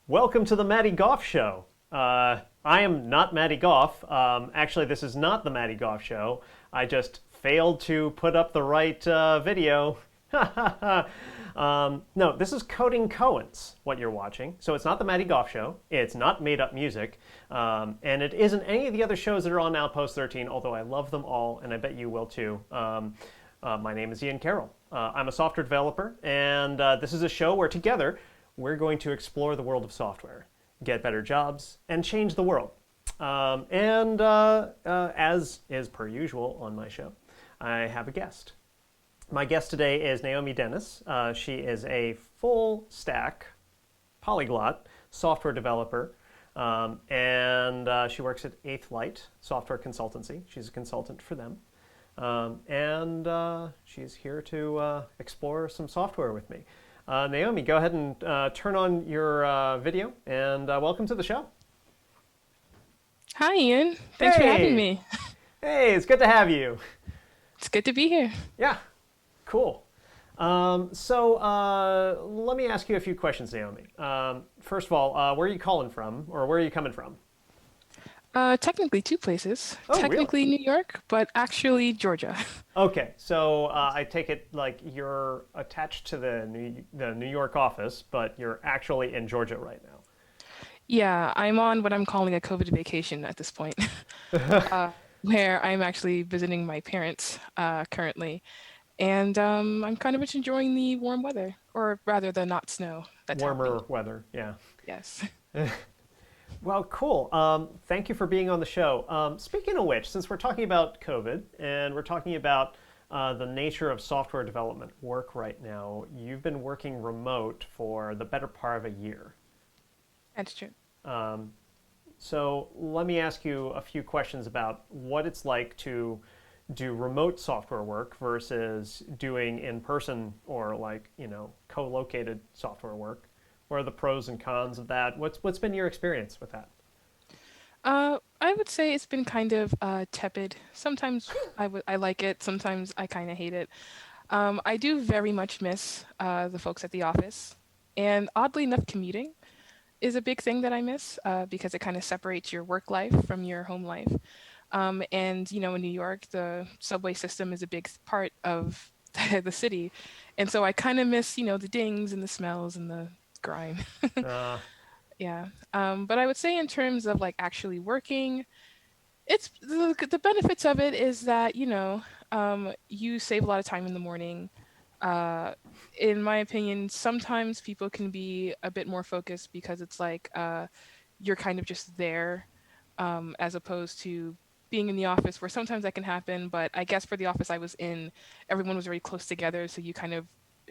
Welcome to the Matty Goff Show. I am not Matty Goff. Actually, this is not the Matty Goff Show. I just failed to put up the right video. No, this is Coding Koans, what you're watching. So it's not the Matty Goff Show. It's not made up music. And it isn't any of the other shows that are on Outpost 13, although I love them all, and I bet you will too. My name is Ian Carroll. I'm a software developer, and this is a show where together we're going to explore the world of software, get better jobs, and change the world. As is per usual on my show, I have a guest. My guest today is Naomi Dennis. She is a full stack polyglot software developer, and she works at Light Software Consultancy. She's a consultant for them. She's here to explore some software with me. Naomi, go ahead and turn on your video, and welcome to the show. Hi, Ian. Thanks for having me. Hey, it's good to have you. It's good to be here. Yeah, cool. Let me ask you a few questions, Naomi. First of all, where are you calling from, or where are you coming from? Technically two places. Oh, Technically really? New York, but actually Georgia. Okay, so I take it like you're attached to the New York office, but you're actually in Georgia right now. Yeah, I'm on what I'm calling a COVID vacation at this point, where I'm actually visiting my parents currently. And I'm kind of just enjoying the warm weather, or rather the not snow that's happening. Warmer weather, yeah. Yes. Well, cool. Thank you for being on the show. Speaking of which, since we're talking about COVID and we're talking about the nature of software development work right now, you've been working remote for the better part of a year. That's true. So let me ask you a few questions about what it's like to do remote software work versus doing in-person or co-located software work. What are the pros and cons of that? What's been your experience with that? I would say it's been kind of tepid. Sometimes I like it, sometimes I kind of hate it. I do very much miss the folks at the office. And oddly enough, commuting is a big thing that I miss because it kind of separates your work life from your home life. In New York, the subway system is a big part of the city. And so I kind of miss, the dings and the smells and the grime. Uh, Yeah. But I would say in terms of like actually working, it's the benefits of it is that, you save a lot of time in the morning. Uh, in my opinion, sometimes people can be a bit more focused because it's like you're kind of just there as opposed to being in the office where sometimes that can happen. But I guess for the office I was in, everyone was very close together. So you kind of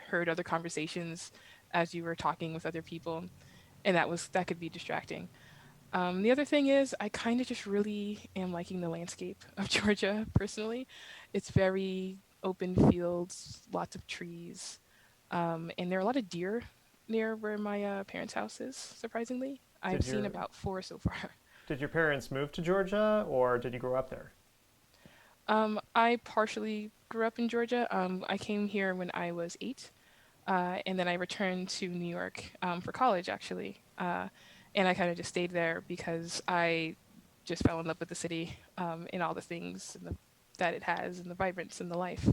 heard other conversations as you were talking with other people. And that could be distracting. The other thing is I kind of just really am liking the landscape of Georgia personally. It's very open fields, lots of trees, and there are a lot of deer near where my parents' house is. Surprisingly, I've did seen your about four so far. did your parents move to Georgia or did you grow up there? I partially grew up in Georgia. I came here when I was 8, and then I returned to New York for college, actually. And I kind of just stayed there because I just fell in love with the city and all the things that it has and the vibrance and the life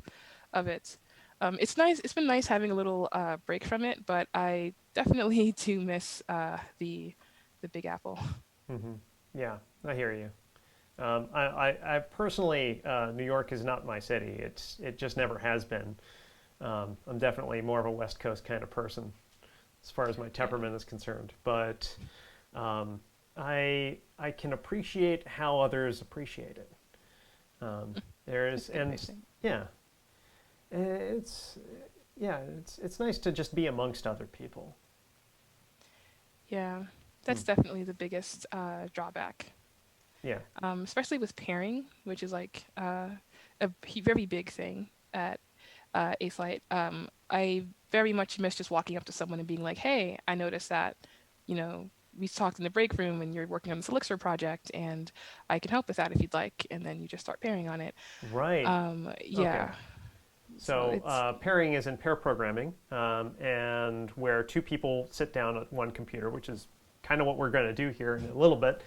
of it. It's nice. It's been nice having a little break from it, but I definitely do miss the Big Apple. Hmm. Yeah, I hear you. I personally, New York is not my city. It just never has been. I'm definitely more of a West Coast kind of person as far as my Yeah, temperament is concerned. But um, I can appreciate how others appreciate it. There's that's a good way of and saying. yeah, it's it's nice to just be amongst other people. Yeah, Hmm. that's definitely the biggest drawback, Yeah. especially with pairing, which is like very big thing at Ace Light. I very much miss just walking up to someone and being like, "Hey, I noticed that, we talked in the break room and you're working on this Elixir project, and I can help with that if you'd like." And then you just start pairing on it. Right. Okay. Yeah. So So it's pairing is in pair programming, and where two people sit down at one computer, which is kind of what we're going to do here in a little bit.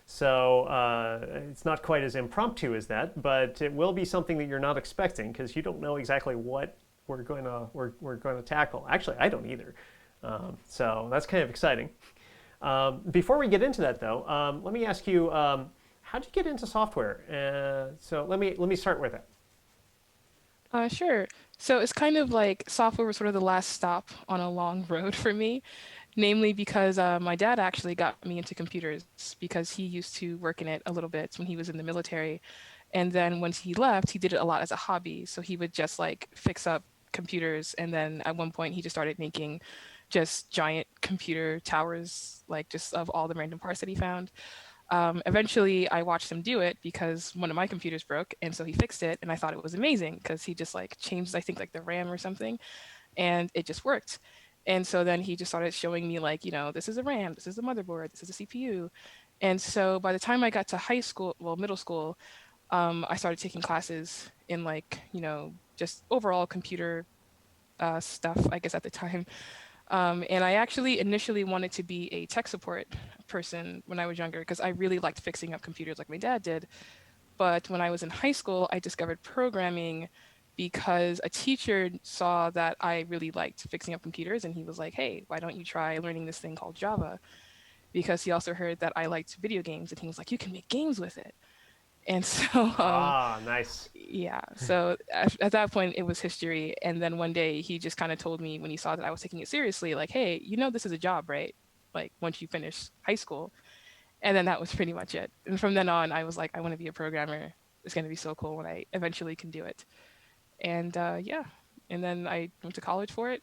So it's not quite as impromptu as that, but it will be something that you're not expecting because you don't know exactly what we're going to tackle. Actually, I don't either. So that's kind of exciting. Before we get into that, though, let me ask you, how did you get into software? So let me start with it. Sure. So it's kind of like software was sort of the last stop on a long road for me, namely because my dad actually got me into computers because he used to work in it a little bit when he was in the military. And then once he left, he did it a lot as a hobby. So he would just like fix up computers. And then at one point, he just started making just giant computer towers, like just of all the random parts that he found. Eventually, I watched him do it because one of my computers broke, and so he fixed it, and I thought it was amazing because he just like changed, I think, like the RAM or something, and it just worked. And so then he just started showing me like, this is a RAM, this is a motherboard, this is a CPU. And so by the time I got to high school, well, middle school, I started taking classes in like, just overall computer stuff, I guess at the time. And I actually initially wanted to be a tech support person when I was younger because I really liked fixing up computers like my dad did. But when I was in high school, I discovered programming because a teacher saw that I really liked fixing up computers and he was like, hey, why don't you try learning this thing called Java? Because he also heard that I liked video games and he was like, you can make games with it. And so Ah, nice. yeah, so at that point it was history. And then one day he just kind of told me when he saw that I was taking it seriously, like, hey, this is a job, right? Like once you finish high school. And then that was pretty much it. And from then on, I was like, I want to be a programmer. It's going to be so cool when I eventually can do it. And yeah, and then I went to college for it.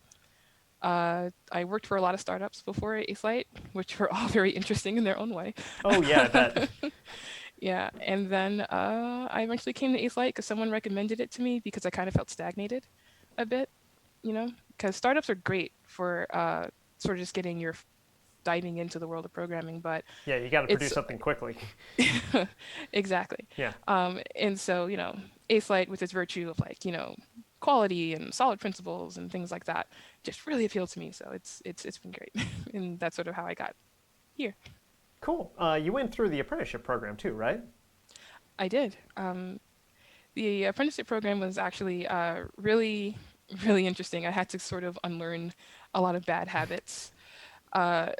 I worked for a lot of startups before Light, which were all very interesting in their own way. Oh yeah, I bet. Yeah, and then I eventually came to Light because someone recommended it to me because I kind of felt stagnated a bit, because startups are great for sort of just getting your diving into the world of programming, but Yeah, you got to produce it's something quickly. exactly. Yeah. And so, Light with its virtue of like, quality and solid principles and things like that just really appealed to me. So it's been great. And that's sort of how I got here. Cool. You went through the apprenticeship program too, right? I did. The apprenticeship program was actually really, really interesting. I had to sort of unlearn a lot of bad habits uh,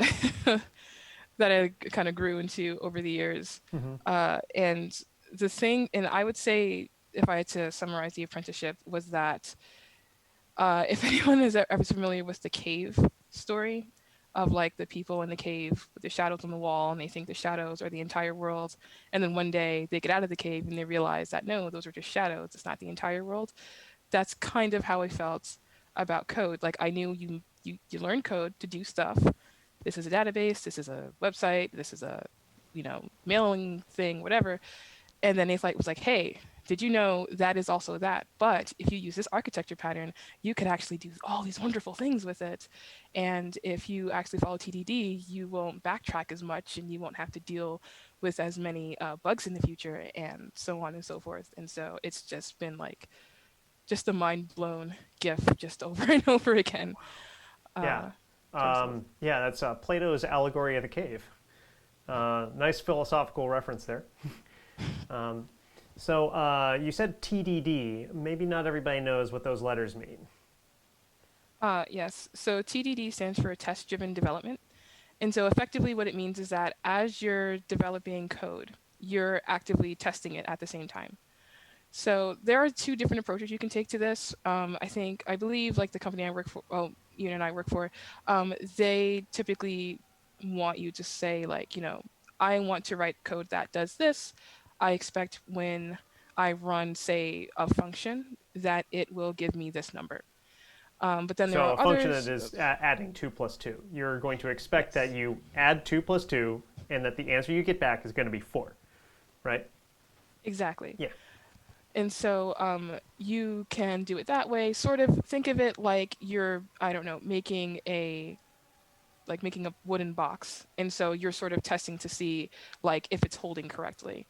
that I kind of grew into over the years. Mm-hmm. And the thing, and I would say, if I had to summarize the apprenticeship, was that if anyone is ever familiar with the cave story of like the people in the cave with the shadows on the wall, and they think the shadows are the entire world, and then one day they get out of the cave and they realize that no, those are just shadows. It's not the entire world. That's kind of how I felt about code. Like I knew you learn code to do stuff. This is a database. This is a website. This is a mailing thing, whatever. And then Nathan was like, hey, did you know that is also that? But if you use this architecture pattern, you could actually do all these wonderful things with it. And if you actually follow TDD, you won't backtrack as much and you won't have to deal with as many bugs in the future and so on and so forth. And so it's just been like just a mind blown gift just over and over again. Yeah. In terms of Yeah, that's Plato's allegory of the cave. Nice philosophical reference there. So you said TDD. Maybe not everybody knows what those letters mean. yes. So TDD stands for test driven development. And so effectively, what it means is that as you're developing code, you're actively testing it at the same time. So there are two different approaches you can take to this. I believe, like the company I work for, well, you and I work for, they typically want you to say, like, I want to write code that does this. I expect when I run, say, a function, that it will give me this number. But then there So are a function that others. is adding 2 plus 2. You're going to expect that Yes, you add 2 plus 2 and that the answer you get back is going to be 4, right? exactly. Yeah. And so you can do it that way. Sort of think of it like you're, I don't know, making a wooden box. And so you're sort of testing to see like if it's holding correctly.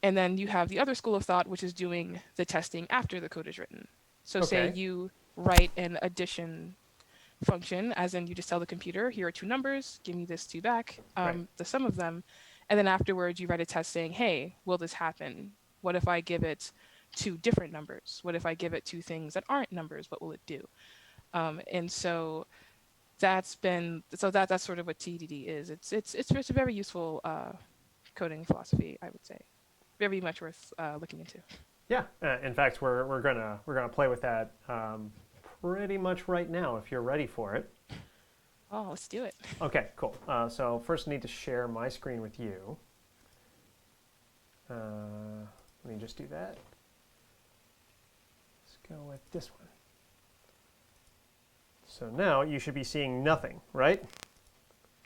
And then you have the other school of thought, which is doing the testing after the code is written. So say Okay. you write an addition function, as in you just tell the computer, here are two numbers, give me this two back, Right. the sum of them. And then afterwards, you write a test saying, hey, will this happen? What if I give it two different numbers? What if I give it two things that aren't numbers? What will it do? And so that's sort of what TDD is. It's a very useful coding philosophy, I would say. Very much worth looking into. Yeah. In fact, we're gonna play with that pretty much right now if you're ready for it. Oh, let's do it. Okay, cool. So first I need to share my screen with you. Let me just do that. Let's go with this one. So now you should be seeing nothing, right?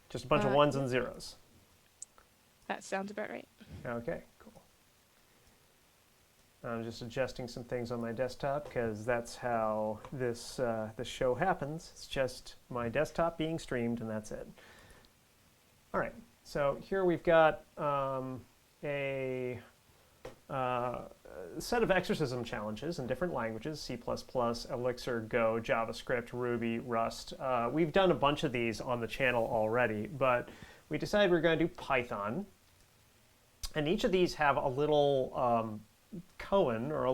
Just a bunch of ones and zeros. That sounds about right. Okay, cool. I'm just adjusting some things on my desktop because that's how this show happens. It's just my desktop being streamed, and that's it. All right. So here we've got a set of exorcism challenges in different languages: C++, Elixir, Go, JavaScript, Ruby, Rust. We've done a bunch of these on the channel already, but we decided we're going to do Python. And each of these have a little koan, or a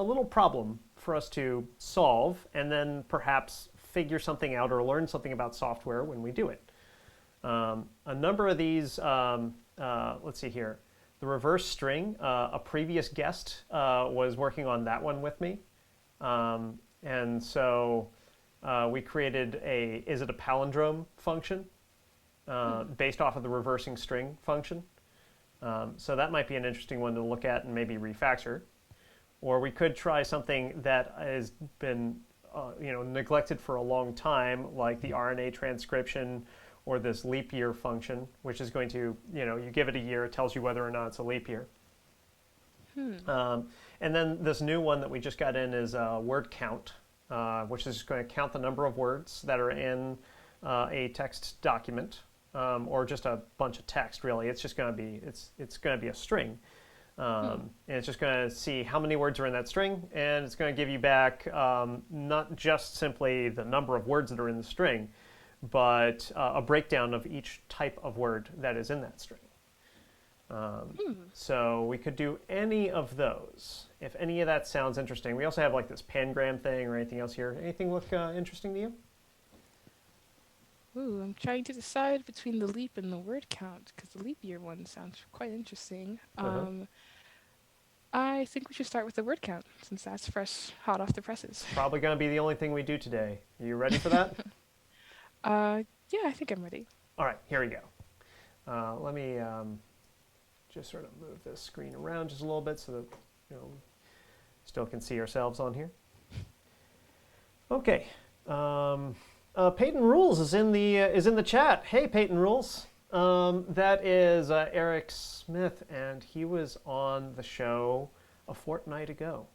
little problem for us to solve, and then perhaps figure something out or learn something about software when we do it. A number of these, let's see here, the reverse string, a previous guest was working on that one with me. And so we created a, is it a palindrome function based off of the reversing string function. So that might be an interesting one to look at and maybe refactor. Or we could try something that has been neglected for a long time, like the RNA transcription, or this leap year function, which is going to, you give it a year, it tells you whether or not it's a leap year. And then this new one that we just got in is word count, which is just going to count the number of words that are in a text document, or just a bunch of text, really. It's just going to be, it's going to be a string. And it's just going to see how many words are in that string, and it's going to give you back not just simply the number of words that are in the string, but a breakdown of each type of word that is in that string. So we could do any of those, if any of that sounds interesting. We also have like this pangram thing or anything else here. Anything look interesting to you? Ooh, I'm trying to decide between the leap and the word count, because the leap year one sounds quite interesting. I think we should start with the word count, since that's fresh, hot off the presses. Probably going to be the only thing we do today. Are you ready for that? Yeah, I think I'm ready. All right, here we go. Let me just sort of move this screen around just a little bit so that we still can see ourselves on here. Okay. Peyton Rules is in the chat. Hey, Peyton Rules. That is Eric Smith, and he was on the show a fortnight ago.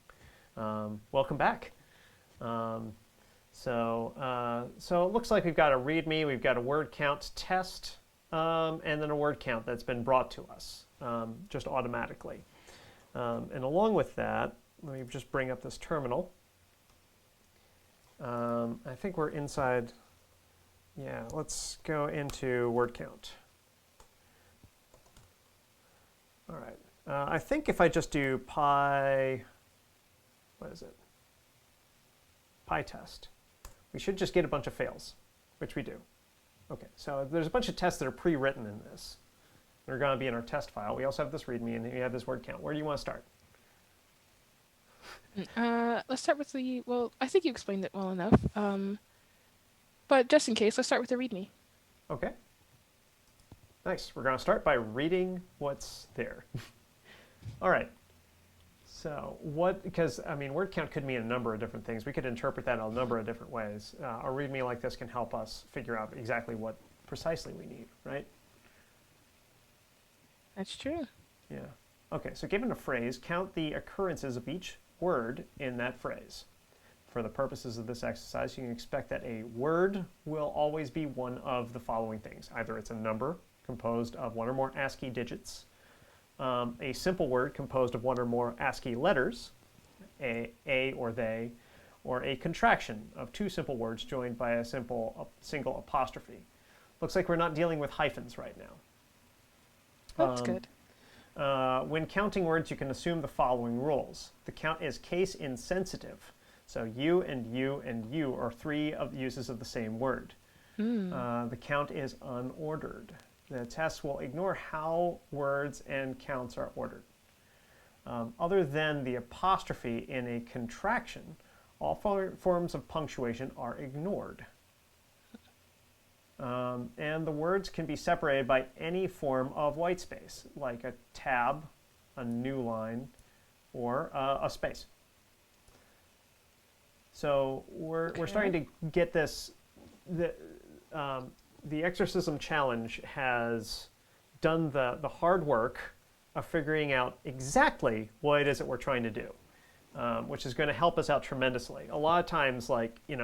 Welcome back. So it looks like we've got a README, we've got a word count test, and then a word count that's been brought to us just automatically. And along with that, let me just bring up this terminal. I think we're inside. Yeah, let's go into word count. All right. I think if I just do PyTest, we should just get a bunch of fails, which we do. Okay, so there's a bunch of tests that are pre-written in this. They're going to be in our test file. We also have this README, and we have this word count. Where do you want to start? Let's start with well, I think you explained it well enough. But just in case, let's start with the README. Okay. Nice. We're going to start by reading what's there. All right. So because word count could mean a number of different things. We could interpret that in a number of different ways. A README like this can help us figure out exactly what precisely we need, right? That's true. Yeah. Okay, so given a phrase, count the occurrences of each word in that phrase. For the purposes of this exercise, you can expect that a word will always be one of the following things. Either it's a number composed of one or more Ascii digits, a simple word composed of one or more Ascii letters, a or they, or a contraction of two simple words joined by a single apostrophe. Looks like we're not dealing with hyphens right now. That's good. When counting words, you can assume the following rules. The count is case insensitive. So you and you and you are three of the uses of the same word. The count is unordered. The test will ignore how words and counts are ordered. Other than the apostrophe in a contraction, all forms of punctuation are ignored. And the words can be separated by any form of white space, like a tab, a new line, or a space. So we're starting to get this. The Exorcism Challenge has done the hard work of figuring out exactly what it is that we're trying to do, which is going to help us out tremendously. A lot of times,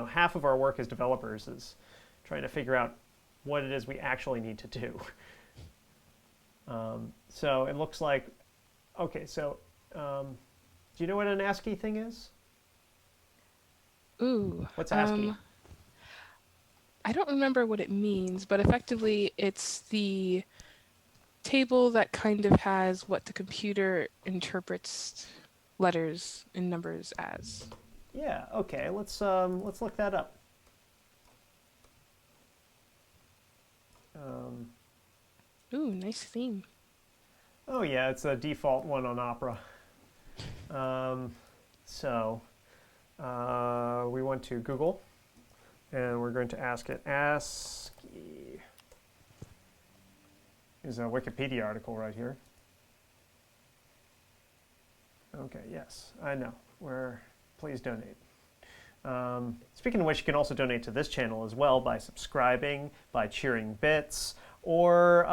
half of our work as developers is trying to figure out what it is we actually need to do. So it looks like, okay, so do you know what an Ascii thing is? Ooh. What's Ascii? I don't remember what it means, but effectively it's the table that kind of has what the computer interprets letters and numbers as. Yeah, okay, let's look that up. Ooh, nice theme. Oh yeah, it's a default one on Opera. We went to Google, and we're going to ask it. Ascii is a Wikipedia article right here. Okay, yes, I know. Please donate. Speaking of which, you can also donate to this channel as well by subscribing, by cheering bits, or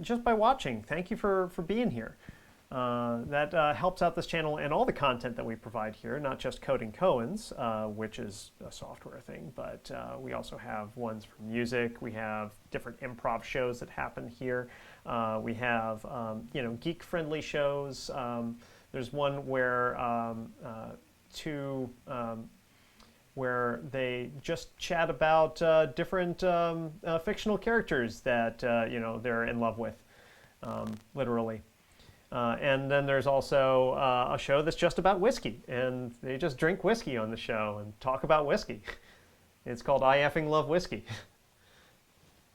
just by watching. Thank you for being here. That helps out this channel and all the content that we provide here, not just coding Koans, which is a software thing, but we also have ones for music. We have different improv shows that happen here. We have geek-friendly shows. There's one where where they just chat about different fictional characters that they're in love with, literally. And then there's also a show that's just about whiskey, and they just drink whiskey on the show and talk about whiskey. It's called I Effing Love Whiskey.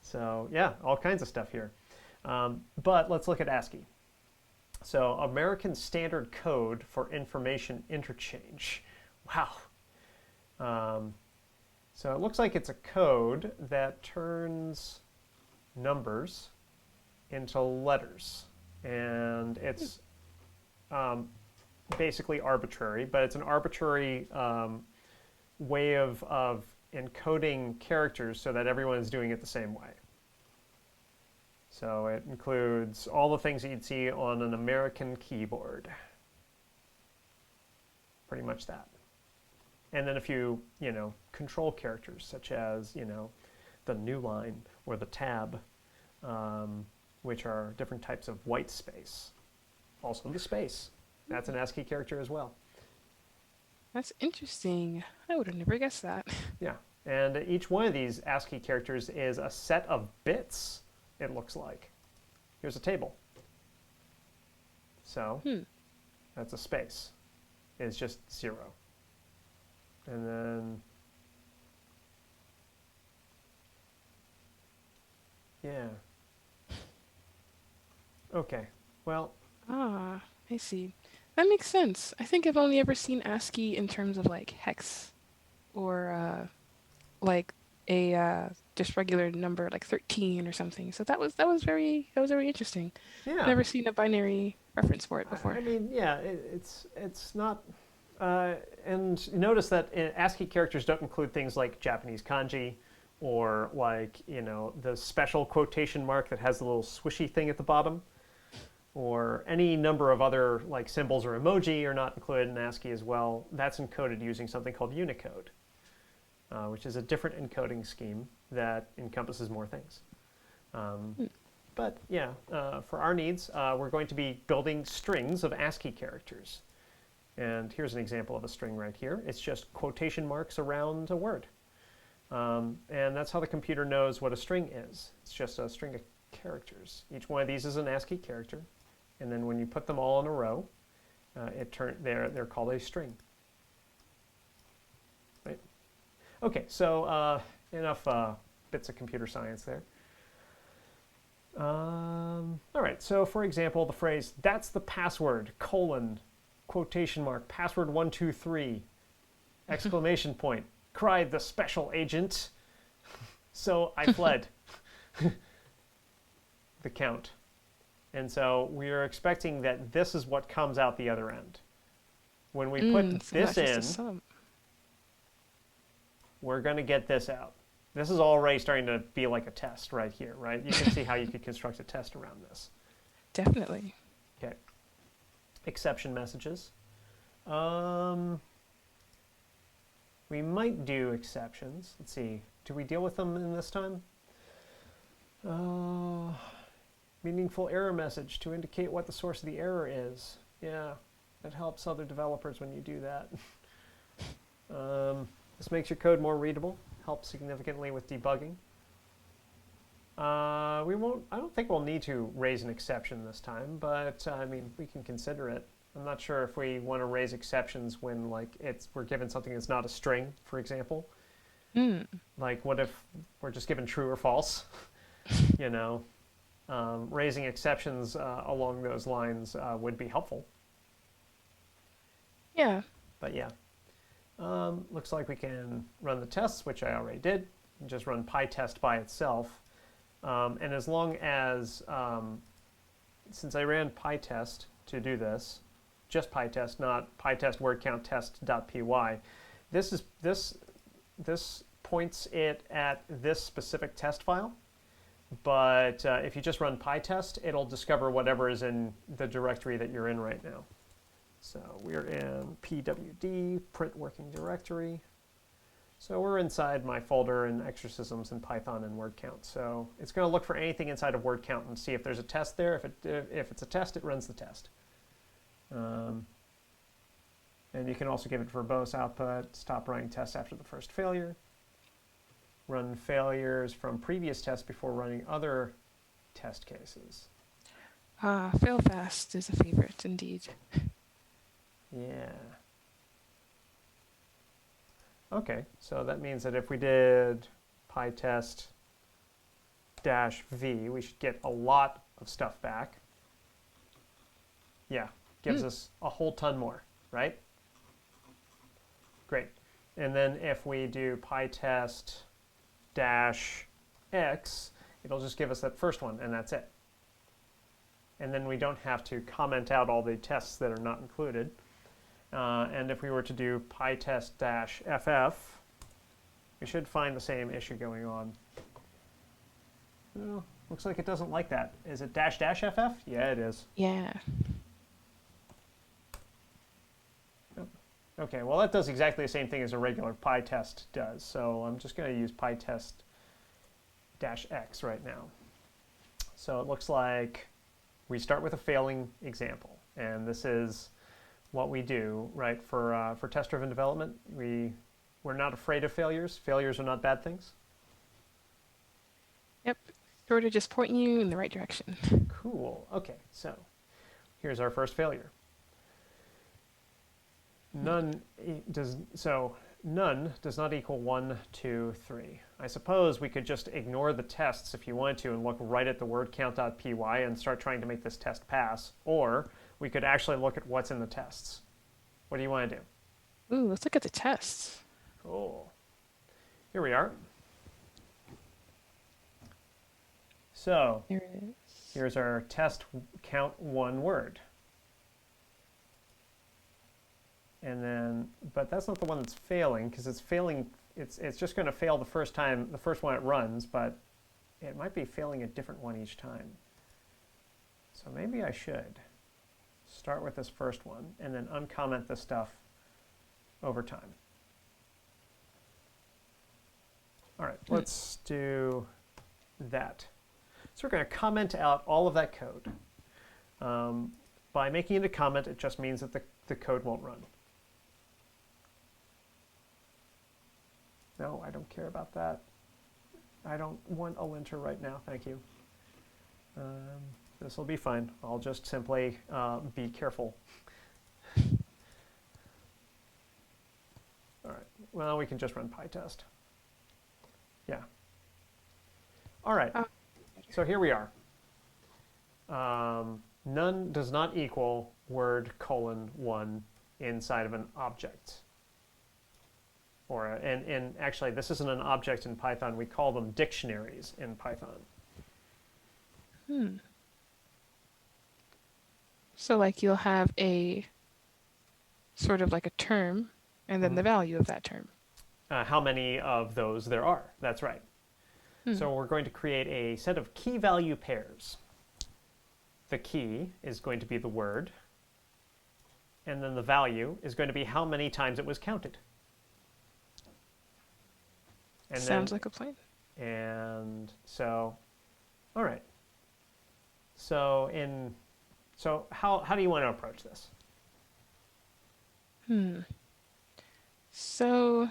So yeah, all kinds of stuff here. But let's look at Ascii. So American Standard Code for Information Interchange. Wow. So it looks like it's a code that turns numbers into letters. And it's basically arbitrary, but it's an arbitrary way of encoding characters so that everyone is doing it the same way. So it includes all the things that you'd see on an American keyboard. Pretty much that. And then a few, control characters, such as, the new line or the tab, which are different types of white space. Also the space. That's an Ascii character as well. That's interesting. I would have never guessed that. Yeah. And each one of these Ascii characters is a set of bits, it looks like. Here's a table. So that's a space. It's just 0. And then, yeah. Okay, well. Ah, I see. That makes sense. I think I've only ever seen Ascii in terms of like hex or like a just regular number like 13 or something. So that was very interesting. Yeah. Never seen a binary reference for it before. I mean, yeah, it's not. And notice that ASCII characters don't include things like Japanese kanji, or like the special quotation mark that has the little swishy thing at the bottom, or any number of other like symbols or emoji are not included in ASCII as well. That's encoded using something called Unicode, which is a different encoding scheme that encompasses more things. But yeah, for our needs, we're going to be building strings of ASCII characters. And here's an example of a string right here. It's just quotation marks around a word. And that's how the computer knows what a string is. It's just a string of characters. Each one of these is an Ascii character. And then when you put them all in a row, they're called a string. Right? Okay, so enough bits of computer science there. All right, so for example, the phrase, "That's the password, colon, quotation mark, password 123, exclamation point, cried the special agent. So I fled." The count. And so we are expecting that this is what comes out the other end. When we put so this not just a in, sum. we're going to get this out. This is already starting to be like a test right here, right? You can see how you could construct a test around this. Definitely. Okay. Exception messages. We might do exceptions. Let's see. Do we deal with them in this time? Meaningful error message to indicate what the source of the error is. Yeah, that helps other developers when you do that. This makes your code more readable. Helps significantly with debugging. I don't think we'll need to raise an exception this time, but I mean, we can consider it. I'm not sure if we want to raise exceptions when we're given something that's not a string, for example. Like what if we're just given true or false? Raising exceptions along those lines would be helpful. Yeah. But yeah. Looks like we can run the tests, which I already did. Just run PyTest by itself. And as long as, since I ran PyTest to do this, just PyTest, not PyTest word count test.py, this points it at this specific test file. But if you just run PyTest, it'll discover whatever is in the directory that you're in right now. So we're in pwd, print working directory. So we're inside my folder in exercisms and Python and word count. So it's going to look for anything inside of word count and see if there's a test there. If it's a test, it runs the test. And you can also give it verbose output, stop running tests after the first failure, run failures from previous tests before running other test cases. Fail fast is a favorite indeed. Yeah. Okay, so that means that if we did PyTest -v, we should get a lot of stuff back. Yeah, gives us a whole ton more, right? Great. And then if we do PyTest -x, it'll just give us that first one, and that's it. And then we don't have to comment out all the tests that are not included. And if we were to do PyTest -ff, we should find the same issue going on. Oh, looks like it doesn't like that. Is it --ff? Yeah, it is. Yeah. Okay, well that does exactly the same thing as a regular PyTest does. So I'm just going to use PyTest -x right now. So it looks like we start with a failing example, and this is what we do, right? For test-driven development, we're not afraid of failures. Failures are not bad things. Yep. Sort of just pointing you in the right direction. Cool. Okay, so here's our first failure. None does not equal 1, 2, 3. I suppose we could just ignore the tests if you wanted to and look right at the word count.py and start trying to make this test pass, or we could actually look at what's in the tests. What do you want to do? Ooh, let's look at the tests. Cool. Here we are. So There it is. here's our test count one word. And then, but that's not the one that's failing, because it's failing, it's just going to fail the first one it runs, but it might be failing a different one each time. So maybe I should start with this first one and then uncomment this stuff over time. All right, let's do that. So we're going to comment out all of that code. By making it a comment, it just means that the code won't run. No, I don't care about that. I don't want a linter right now, thank you. This will be fine. I'll just simply be careful. All right, well, we can just run PyTest. Yeah. All right, so here we are. None does not equal word : 1 inside of an object. And actually, this isn't an object in Python. We call them dictionaries in Python. So like you'll have a sort of like a term and then the value of that term. How many of those there are. That's right. So we're going to create a set of key value pairs. The key is going to be the word, and then the value is going to be how many times it was counted. And Sounds like a plan. And so, all right. So how do you want to approach this? So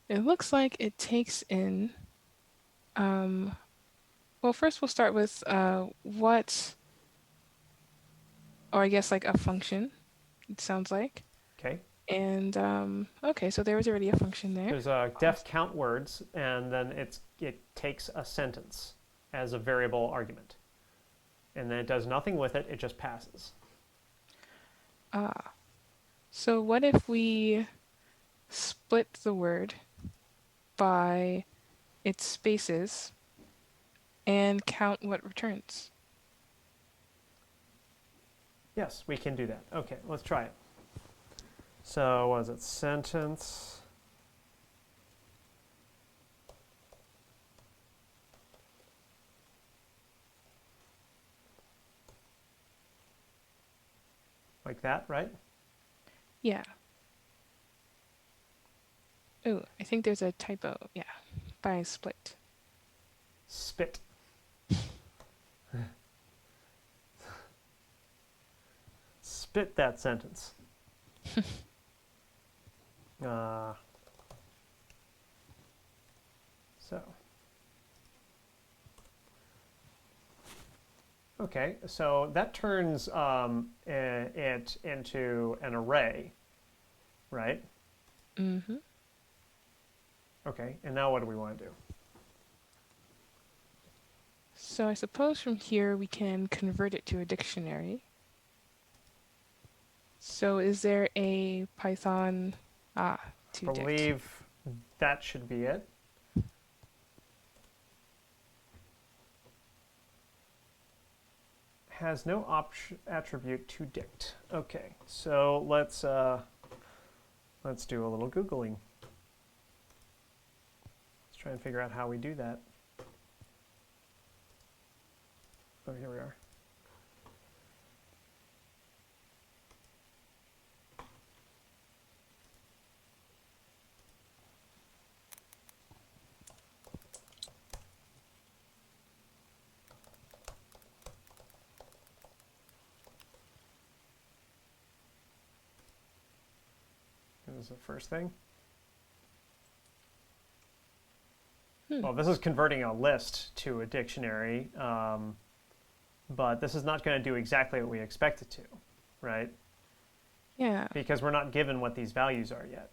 it looks like it takes in, well, first we'll start with what, or I guess like a function, it sounds like. Okay. And okay, so there was already a function there. There's a def count words, and then it takes a sentence as a variable argument. And then it does nothing with it, it just passes. So what if we split the word by its spaces and count what returns? Yes, we can do that. Okay, let's try it. So what is it? Sentence. Like that, right? Yeah. Oh, I think there's a typo. Yeah, by split. Spit. Spit that sentence. So. Okay, so that turns it into an array, right? Mm-hmm. Okay, and now what do we want to do? So I suppose from here we can convert it to a dictionary. So is there a Python to I believe that should be it. Has no attribute to dict. Okay, so let's do a little Googling. Let's try and figure out how we do that. Oh, here we are. This is the first thing. Well, this is converting a list to a dictionary, but this is not going to do exactly what we expect it to, right? Yeah. Because we're not given what these values are yet.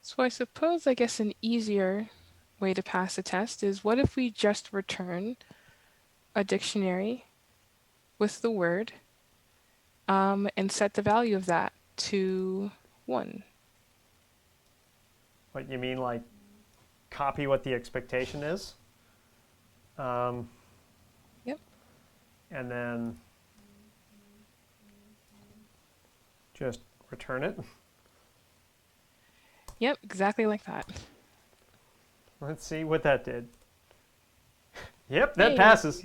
So I suppose, I guess, an easier way to pass the test is what if we just return a dictionary with the word and set the value of that to 1. What you mean, like copy what the expectation is? Yep. And then just return it. Yep, exactly like that. Let's see what that did. Yep, that Hey. passes.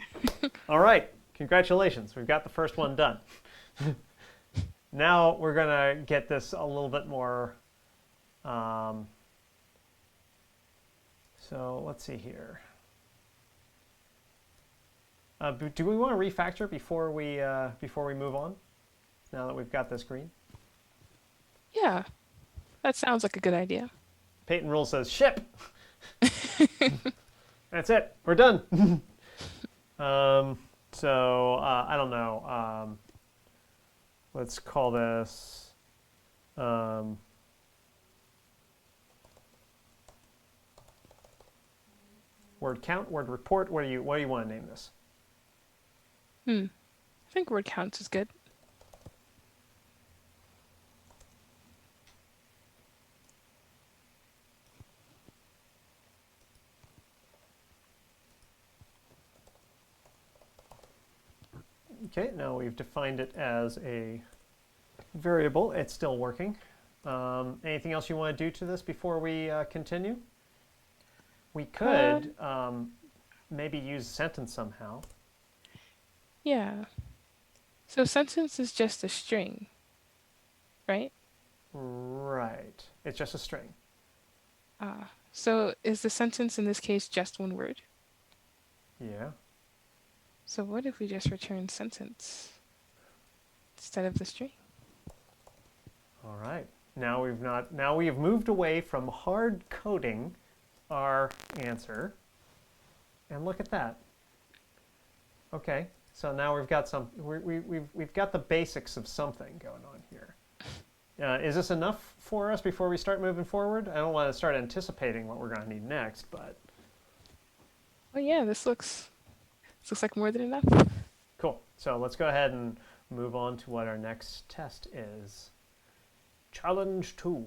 All right, congratulations. We've got the first one done. Now we're going to get this a little bit more. So let's see here. Do we want to refactor before we move on? Now that we've got this green. Yeah, that sounds like a good idea. Peyton Rule says ship. That's it. We're done. So I don't know. Let's call this. Word count, word report. What do you want to name this? I think word count is good. Okay, now we've defined it as a variable. It's still working. Anything else you want to do to this before we continue? We could maybe use sentence somehow. Yeah. So sentence is just a string, right? Right. It's just a string. So is the sentence in this case just one word? Yeah. So what if we just return sentence instead of the string? All right. Now we have moved away from hard coding our answer. And look at that. Okay. So now we've got we've got the basics of something going on here. Is this enough for us before we start moving forward? I don't want to start anticipating what we're going to need next, but Oh yeah, this looks like more than enough. cool. So let's go ahead and move on to what our next test is. Challenge 2.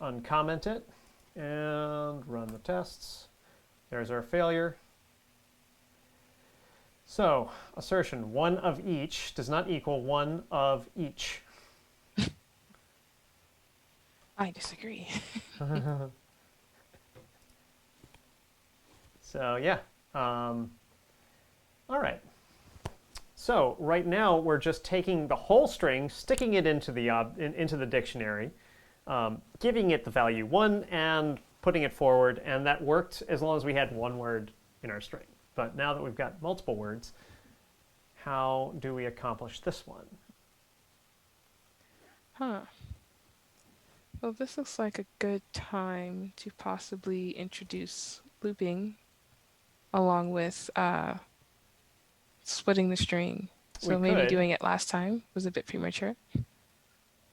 Uncomment it and run the tests. There's our failure. So, assertion, one of each does not equal one of each. I disagree. So, yeah. All right. So, right now, we're just taking the whole string, sticking it into the dictionary, giving it the value 1, and putting it forward, and that worked as long as we had one word in our string. But now that we've got multiple words, how do we accomplish this one? Huh. Well, this looks like a good time to possibly introduce looping along with splitting the string. So We maybe could. doing it last time was a bit premature.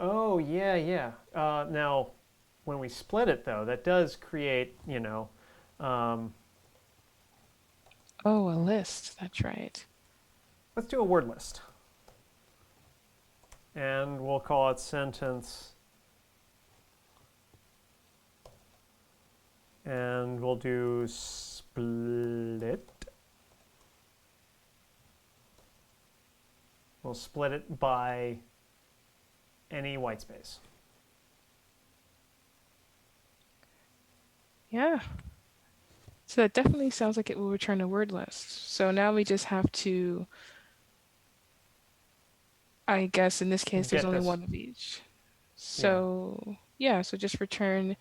Oh, yeah, yeah. Now, when we split it, though, that does create, Oh, a list. That's right. let's do a word list. And we'll call it sentence. And we'll do split. We'll split it by any white space. Yeah. So that definitely sounds like it will return a word list. So now we just have to, I guess in this case, there's Get only this. one of each. So yeah, so just return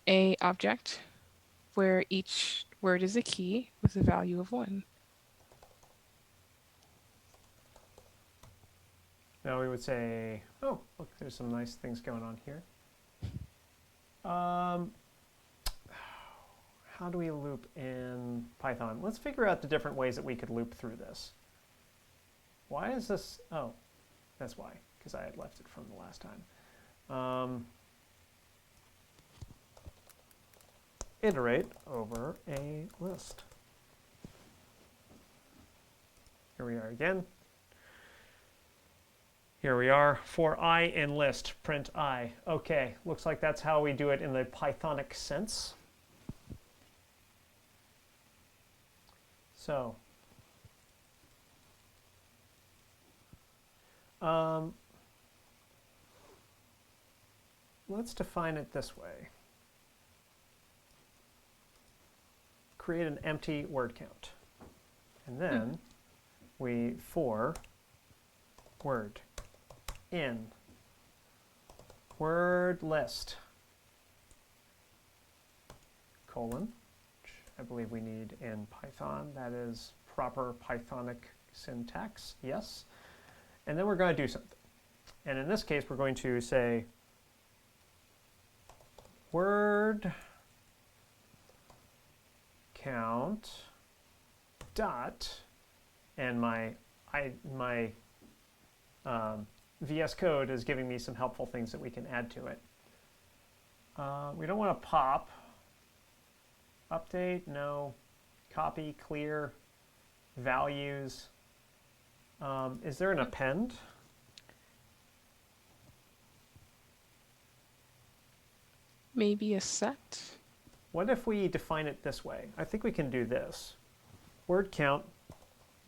a object where each word is a key with a value of 1. Now we would say, oh, look, there's some nice things going on here. How do we loop in Python? Let's figure out the different ways that we could loop through this. Why is this? Oh, that's why, because I had left it from the last time. Iterate over a list. Here we are again. Here we are, for I in list, print I. Okay, looks like that's how we do it in the Pythonic sense. So, let's define it this way. Create an empty word count. And then we for word in word list, colon, I believe we need in Python. That is proper Pythonic syntax, yes. And then we're going to do something. And in this case, we're going to say word count dot, and my VS Code is giving me some helpful things that we can add to it. We don't want to pop. Update, no. Copy, clear. Values. Is there an append? Maybe a set? What if we define it this way? I think we can do this. Word count,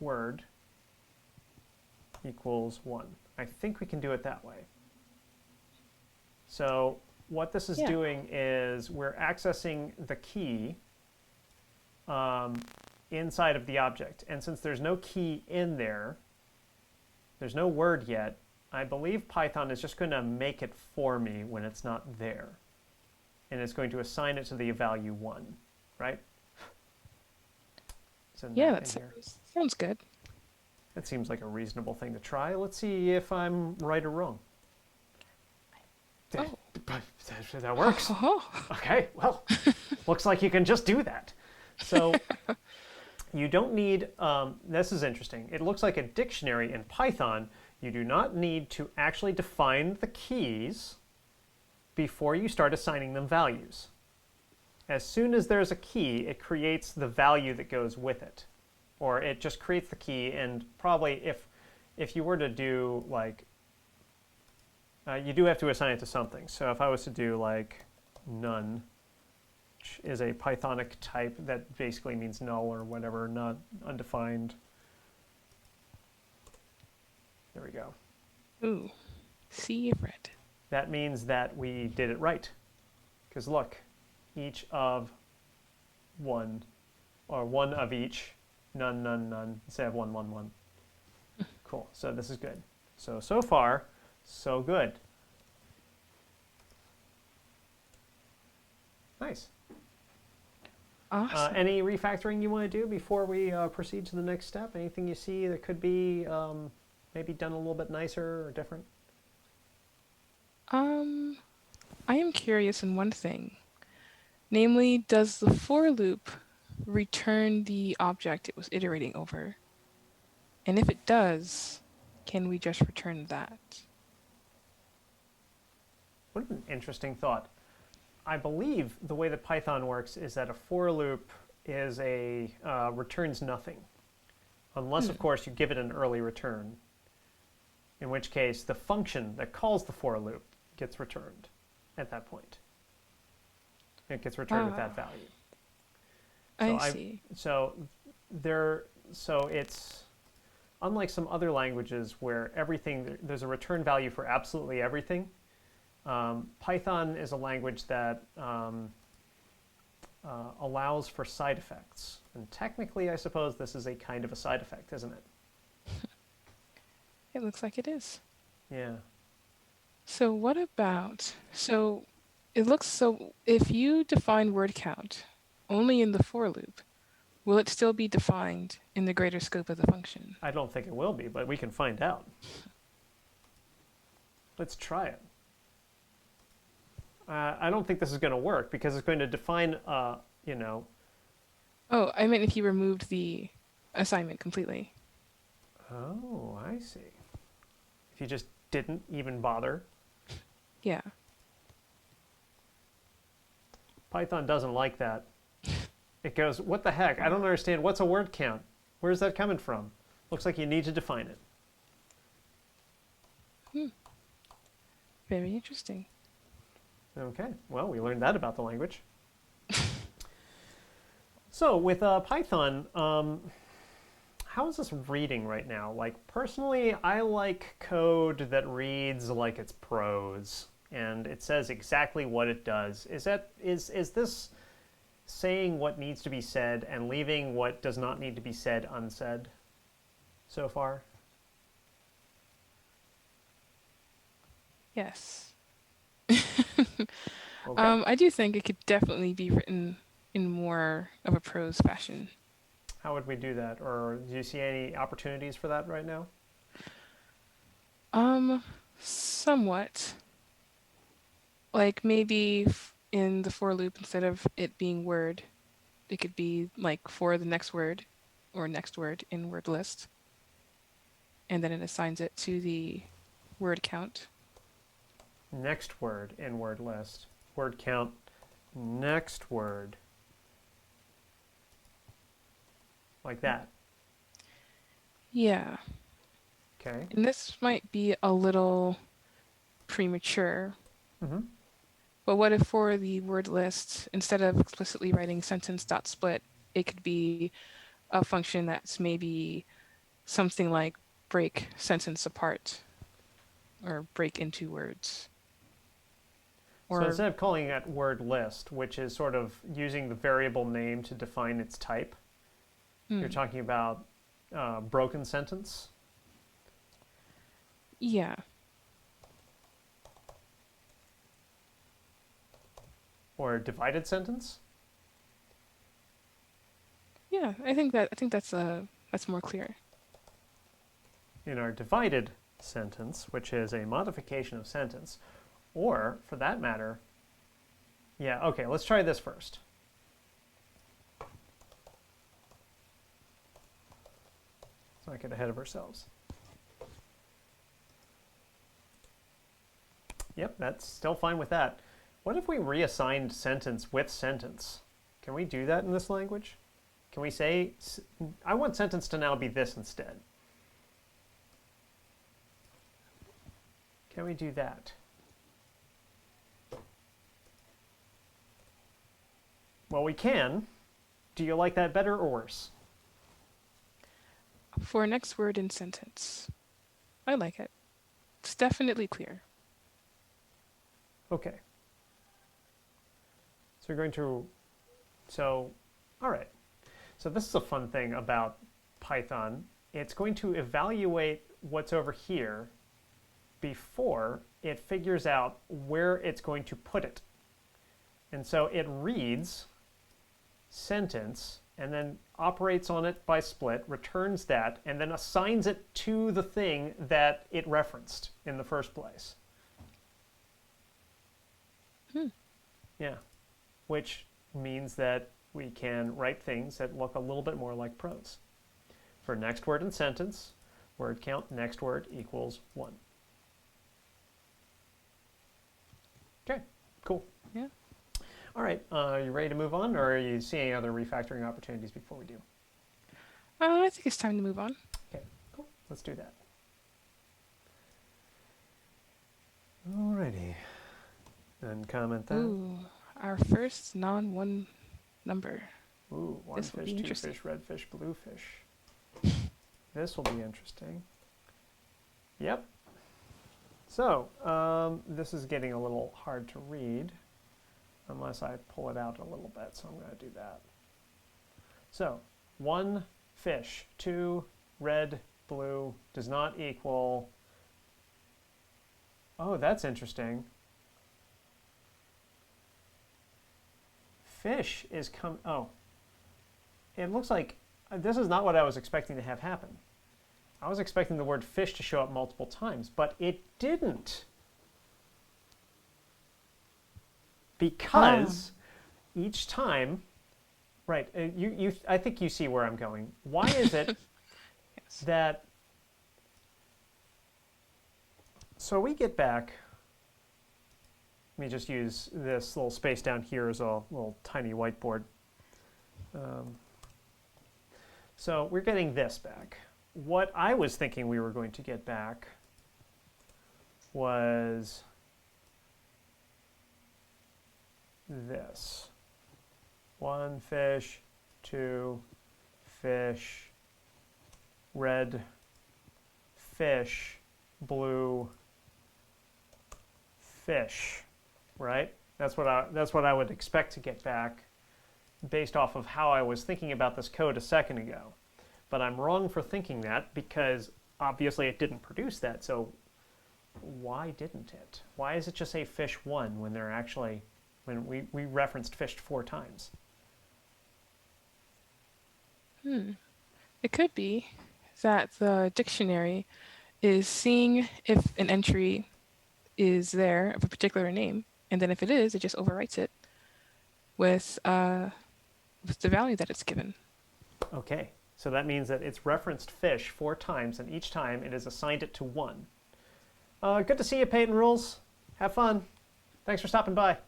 word, equals 1. I think we can do it that way. So what this is doing is we're accessing the key inside of the object. And since there's no key in there, there's no word yet, I believe Python is just going to make it for me when it's not there. And it's going to assign it to the value 1, right? Yeah, that sounds good. That seems like a reasonable thing to try. Let's see if I'm right or wrong. Oh. That works. Okay, well, looks like you can just do that. So you don't need, this is interesting. It looks like a dictionary in Python. You do not need to actually define the keys before you start assigning them values. As soon as there's a key, it creates the value that goes with it. Or it just creates the key, and probably if you were to do like, you do have to assign it to something. So if I was to do like none, which is a Pythonic type that basically means null or whatever, not undefined. There we go. Ooh, see if read. That means that we did it right. Because look, each of one, or one of each, none, none, none, instead of 1, 1, 1. Cool, so this is good. So far, so good. Nice. Awesome. Any refactoring you want to do before we proceed to the next step? Anything you see that could be maybe done a little bit nicer or different? I am curious in one thing. Namely, does the for loop return the object it was iterating over? And if it does, can we just return that? What an interesting thought. I believe the way that Python works is that a for loop is returns nothing. Unless, of course, you give it an early return. In which case, the function that calls the for loop gets returned at that point. It gets returned with that value. So I see. So it's unlike some other languages where there's a return value for absolutely everything. Python is a language that allows for side effects. And technically, I suppose this is a kind of a side effect, isn't it? It looks like it is. Yeah. So what about, if you define word count only in the for loop, will it still be defined in the greater scope of the function? I don't think it will be, but we can find out. Let's try it. I don't think this is going to work because it's going to define, Oh, I meant if you removed the assignment completely. Oh, I see. If you just didn't even bother. Yeah. Python doesn't like that. It goes, what the heck? I don't understand. What's a word count? Where's that coming from? Looks like you need to define it. Very interesting. Okay, well, we learned that about the language. So with Python, how is this reading right now? Like, personally, I like code that reads like it's prose, and it says exactly what it does. Is this saying what needs to be said and leaving what does not need to be said unsaid so far? Yes. Okay. I do think it could definitely be written in more of a prose fashion. How would we do that? Or do you see any opportunities for that right now? Somewhat. Like maybe in the for loop, instead of it being word, it could be like for the next word or next word in word list, and then it assigns it to the word count. Next word in word list. Word count, next word. Like that. Yeah. Okay. And this might be a little premature, Mm-hmm. but what if for the word list, instead of explicitly writing sentence dot split, it could be a function that's maybe something like break sentence apart or break into words. So Or instead of calling it word list, which is sort of using the variable name to define its type, you're hmm, talking about broken sentence yeah. or divided sentence. Yeah, I think that's more clear. In our divided sentence, which is a modification of sentence, or for that matter, yeah, okay, let's try this first. Let's not get ahead of ourselves. Yep, that's still fine with that. What if we reassigned sentence with sentence? Can we do that in this language? Can we say, I want sentence to now be this instead? Can we do that? Well, we can. Do you like that better or worse? For next word in sentence, I like it. It's definitely clear. Okay. So we're going to, all right. So this is a fun thing about Python. It's going to evaluate what's over here before it figures out where it's going to put it. And so it reads sentence and then operates on it by split, returns that, and then assigns it to the thing that it referenced in the first place. Hmm. Yeah, which means that we can write things that look a little bit more like prose. For next word in sentence, word count next word equals 1. Okay, cool. Yeah. All right, are you ready to move on, or are you seeing other refactoring opportunities before we do? I think it's time to move on. Okay, cool. Let's do that. Alrighty. And comment that. Ooh, our first non-one number. Ooh, one This will fish, be two interesting. fish, red fish, blue fish. This will be interesting. Yep. So, this is getting a little hard to read unless I pull it out a little bit, so I'm going to do that. So, one fish, two red, blue does not equal. Oh, that's interesting. Fish is oh, it looks like this is not what I was expecting to have happen. I was expecting the word fish to show up multiple times, but it didn't. Because each time, right, I think you see where I'm going. Why is it Yes. that, so we get back, let me just use this little space down here as a little tiny whiteboard. So we're getting this back. What I was thinking we were going to get back was this. One fish, two fish, red fish, blue fish, right? That's what I would expect to get back based off of how I was thinking about this code a second ago. But I'm wrong for thinking that because obviously it didn't produce that. So why didn't it? Why is it just say fish one when they're actually, when we referenced fished 4 times? It could be that the dictionary is seeing if an entry is there of a particular name, and then if it is, it just overwrites it with with the value that it's given. Okay, so that means that it's referenced fish 4 times, and each time it has assigned it to 1. Good to see you, Peyton Rules. Have fun. Thanks for stopping by.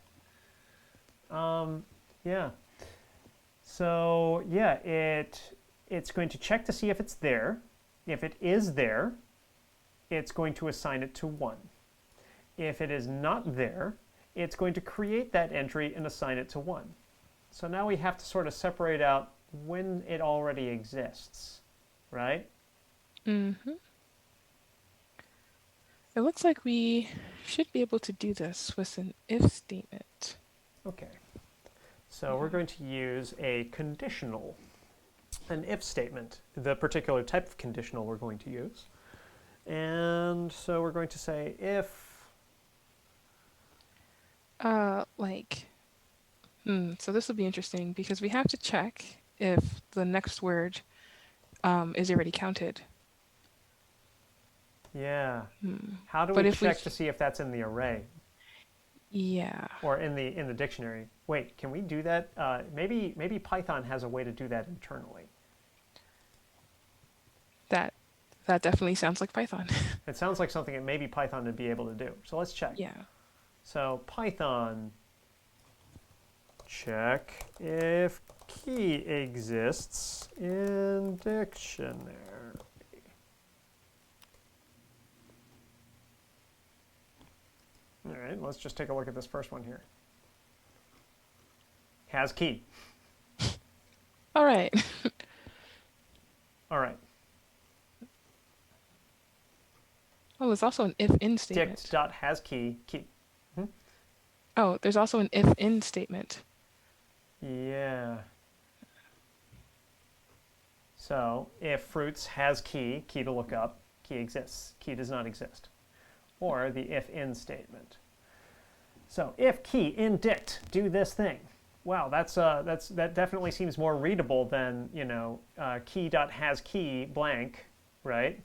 Yeah. So yeah, it's going to check to see if it's there. If it is there, it's going to assign it to 1. If it is not there, it's going to create that entry and assign it to 1. So now we have to sort of separate out when it already exists, right? Mm-hmm. It looks like we should be able to do this with an if statement. Okay. So we're going to use a conditional, an if statement, the particular type of conditional we're going to use. And so we're going to say if So this will be interesting because we have to check if the next word is already counted. yeah. How do But we if we, check to see if that's in the array yeah, or in the dictionary? Wait, can we do that? Maybe Python has a way to do that internally. that that definitely sounds like Python. It sounds like something that maybe Python would be able to do. So let's check. Yeah. So Python, check if key exists in dictionary. All right, let's just take a look at this first one here. Has key. All right. All right. Oh, there's also an if-in statement. Dict.hasKey, key. Oh, there's also an if-in statement. Yeah. So if fruits has key, key to look up, key exists, key does not exist. Or the if-in statement. So if key in dict do this thing. Wow, that definitely seems more readable than key.hasKey blank, right?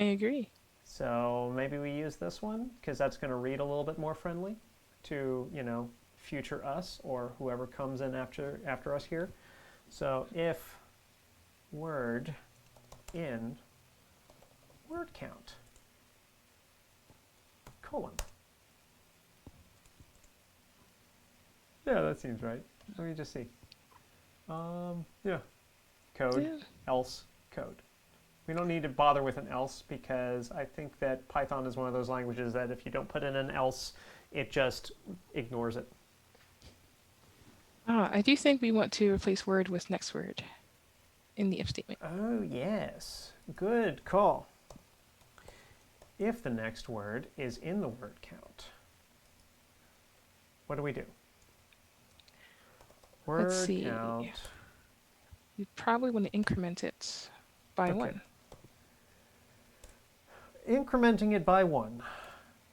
I agree. So maybe we use this one because that's going to read a little bit more friendly to future us or whoever comes in after us here. So if word in word count colon. Yeah, that seems right. Let me just see. Yeah. Code, Yeah. else, code. We don't need to bother with an else because I think that Python is one of those languages that if you don't put in an else, it just ignores it. I do think we want to replace word with next word in the if statement. Oh, yes. Good call. If the next word is in the word count, what do we do? Word Let's see. count. You probably want to increment it by Okay. 1. Incrementing it by 1.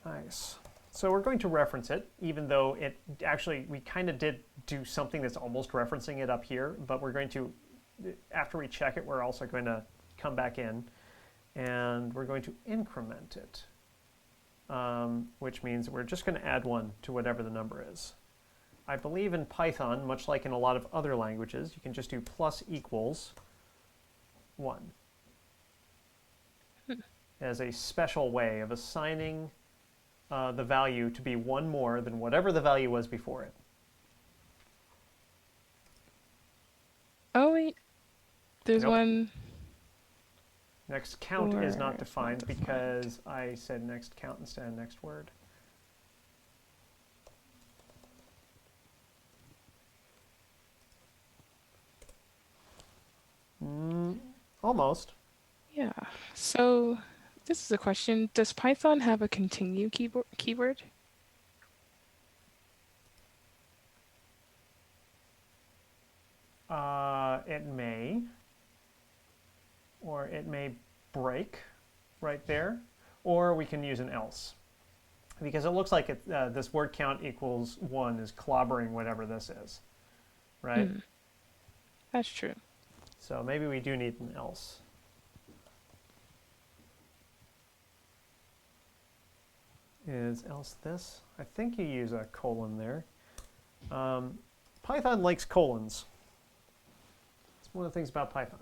Nice. So we're going to reference it, even though it actually, we kind of did do something that's almost referencing it up here, but we're going to, after we check it, we're also going to come back in and we're going to increment it, which means we're just going to add 1 to whatever the number is. I believe in Python, much like in a lot of other languages, you can just do plus equals 1 as a special way of assigning the value to be 1 more than whatever the value was before it. Oh, wait. There's Nope. one. Next count is not Or defined not defined. because I said next count instead of next word. Almost. Yeah. So this is a question. Does Python have a continue keyword? It may, or it may break right there, or we can use an else. Because it looks like this word count equals 1 is clobbering whatever this is, right? That's true. So maybe we do need an else. Is else this? I think you use a colon there. Python likes colons. It's one of the things about Python.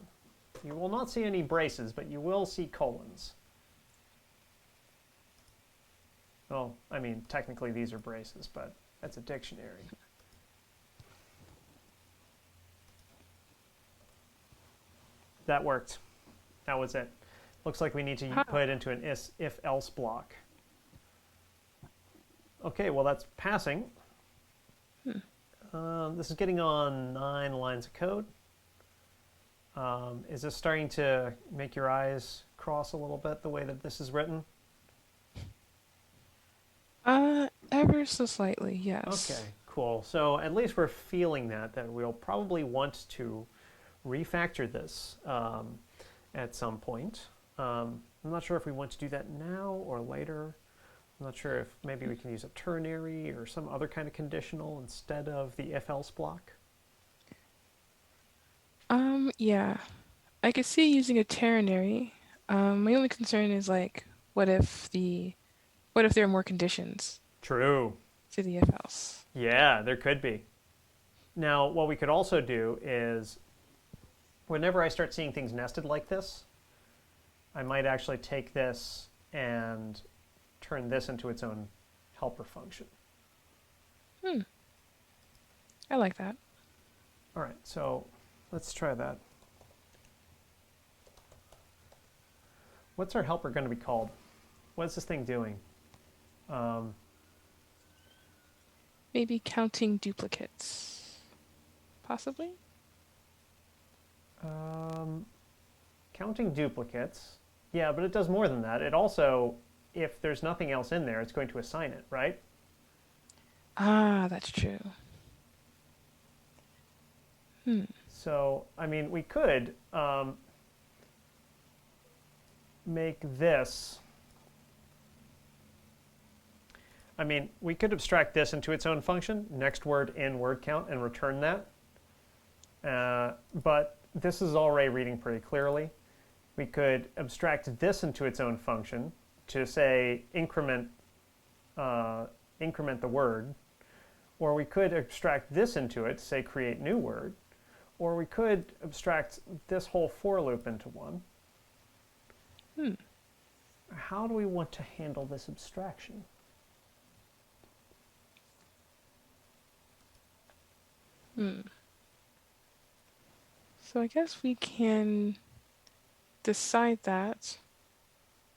You will not see any braces, but you will see colons. Well, I mean, technically these are braces, but that's a dictionary. That worked. That was it. Looks like we need to put it into an if-else block. Okay, well that's passing. This is getting on 9 lines of code. Is this starting to make your eyes cross a little bit the way that this is written? Ever so slightly, yes. Okay, cool. So at least we're feeling that we'll probably want to refactor this at some point. I'm not sure if we want to do that now or later. I'm not sure if maybe we can use a ternary or some other kind of conditional instead of the if-else block. Yeah. I could see using a ternary. My only concern is like, what if there are more conditions True. to the if else? Yeah, there could be. Now, what we could also do is, whenever I start seeing things nested like this, I might actually take this and turn this into its own helper function. I like that. All right, so let's try that. What's our helper going to be called? What's this thing doing? Maybe counting duplicates. Possibly? Counting duplicates. Yeah, but it does more than that. It also, if there's nothing else in there, it's going to assign it, right? Ah, that's true. So, I mean, we could make this. I mean, we could abstract this into its own function, next word in word count, and return that. But this is already reading pretty clearly. We could abstract this into its own function to say increment the word, or we could abstract this into it to say create new word, or we could abstract this whole for loop into one. How do we want to handle this abstraction? So I guess we can decide that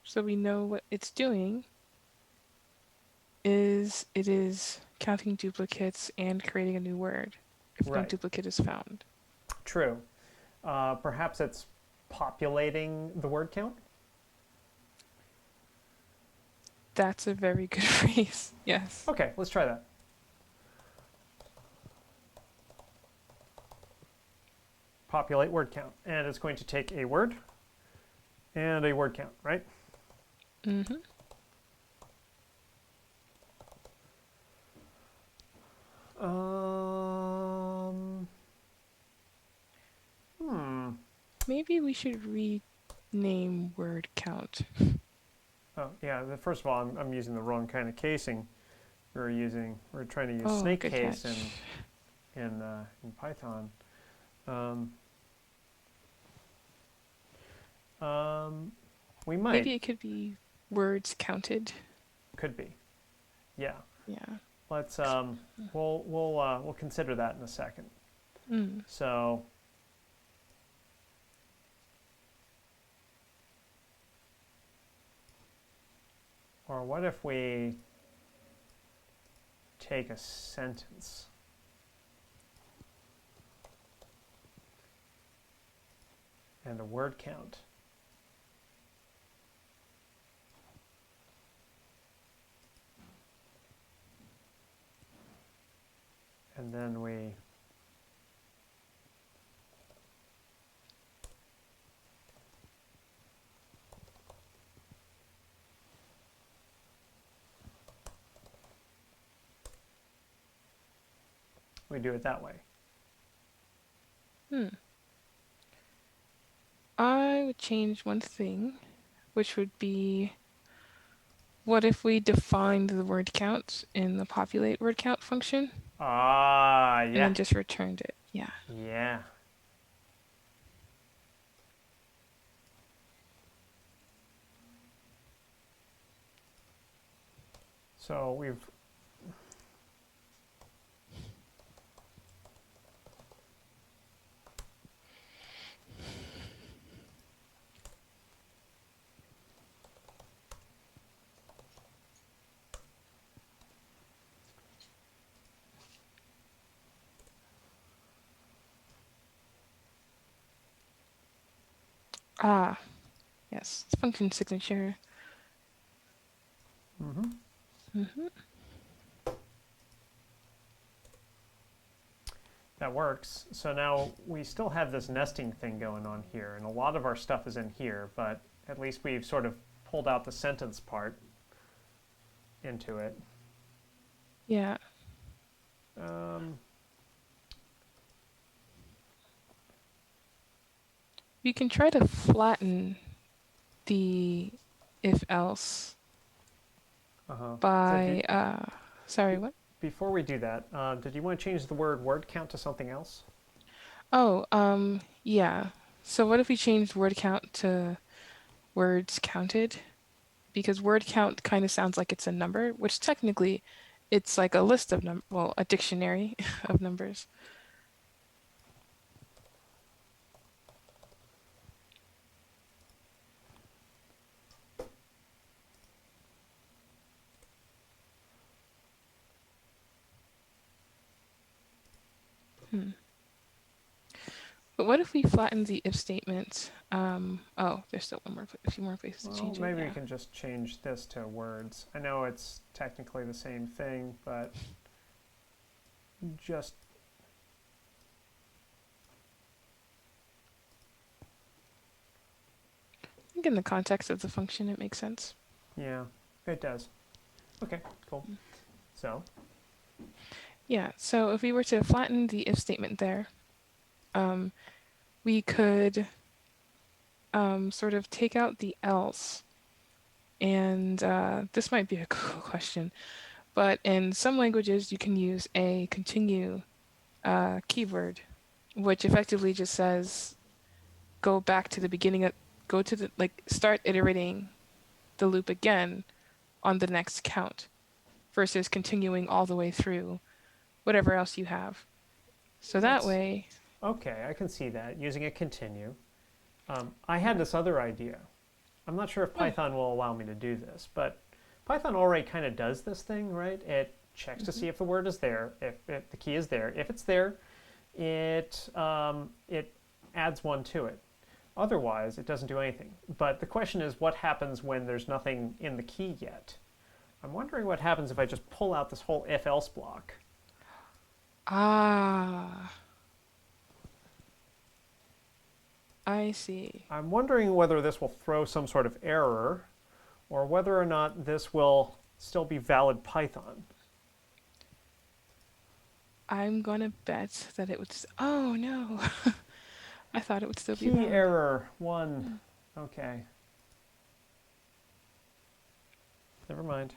so we know what it's doing is it is counting duplicates and creating a new word if no Right. duplicate is found. True. Perhaps it's populating the word count? That's a very good phrase. Yes. Okay, let's try that. Populate word count. And it's going to take a word and a word count, right? Maybe we should rename word count. Oh, yeah, first of all, I'm using the wrong kind of casing. We're trying to use snake case in Python. We might. Maybe it could be words counted. Could be. Yeah. Yeah. Let's we'll consider that in a second. So or what if we take a sentence and a word count? And then we do it that way. I would change one thing, which would be, what if we defined the word count in the populate word count function Ah, and yeah. then just returned it? Yeah. Yeah. So we've Ah, yes. Function signature. mm-hmm. Mm-hmm. That works. So now we still have this nesting thing going on here, and a lot of our stuff is in here, but at least we've sort of pulled out the sentence part into it. Yeah. Um, We can try to flatten the if else uh-huh. So by, sorry, what? before we do that, did you want to change the word count to something else? Oh, yeah. So what if we changed word count to words counted? Because word count kind of sounds like it's a number, which technically it's like a list of well, a dictionary of numbers. Hmm. But what if we flatten the if statement? Oh, there's still a few more places to Well, change it. maybe we Yeah. can just change this to words. I know it's technically the same thing, but just I think in the context of the function, it makes sense. yeah, it does. Okay, cool. So, Yeah. So if we were to flatten the if statement there, we could sort of take out the else. And this might be a cool question, but in some languages, you can use a continue keyword, which effectively just says go back to the beginning of, go to the, like, start iterating the loop again on the next count versus continuing all the way through whatever else you have. So that that's way, okay. I can see that using a continue. I had this other idea. I'm not sure if oh, Python will allow me to do this, but Python already kind of does this thing, right? It checks to see if the word is there, if the key is there. If it's there, it adds one to it. Otherwise, it doesn't do anything. But the question is, what happens when there's nothing in the key yet? I'm wondering what happens if I just pull out this whole if-else block. ah, I see. I'm wondering whether this will throw some sort of error or whether or not this will still be valid Python. I'm gonna bet that it would. Oh no, I thought it would still be Key valid. error 1. Hmm. Okay. Never mind.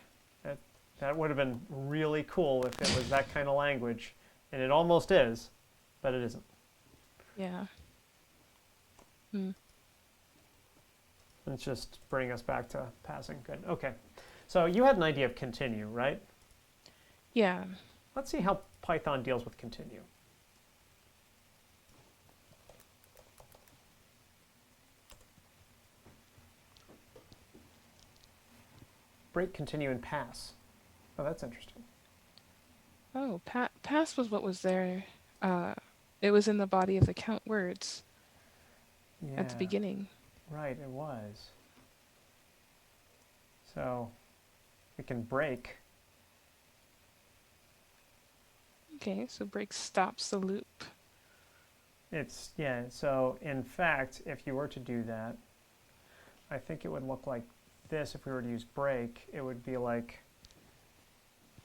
That would have been really cool if it was that kind of language. And it almost is, but it isn't. Yeah. Hmm. Let's just bring us back to passing. Good. Okay. So you had an idea of continue, right? Yeah. Let's see how Python deals with continue. Break, continue, and pass. Oh, that's interesting. Oh, pass was what was there. Uh, it was in the body of the count words at the Yeah, beginning. right, it was. So we can break. Okay, so break stops the loop. Yeah, so in fact, if you were to do that, I think it would look like this. If we were to use break, it would be like,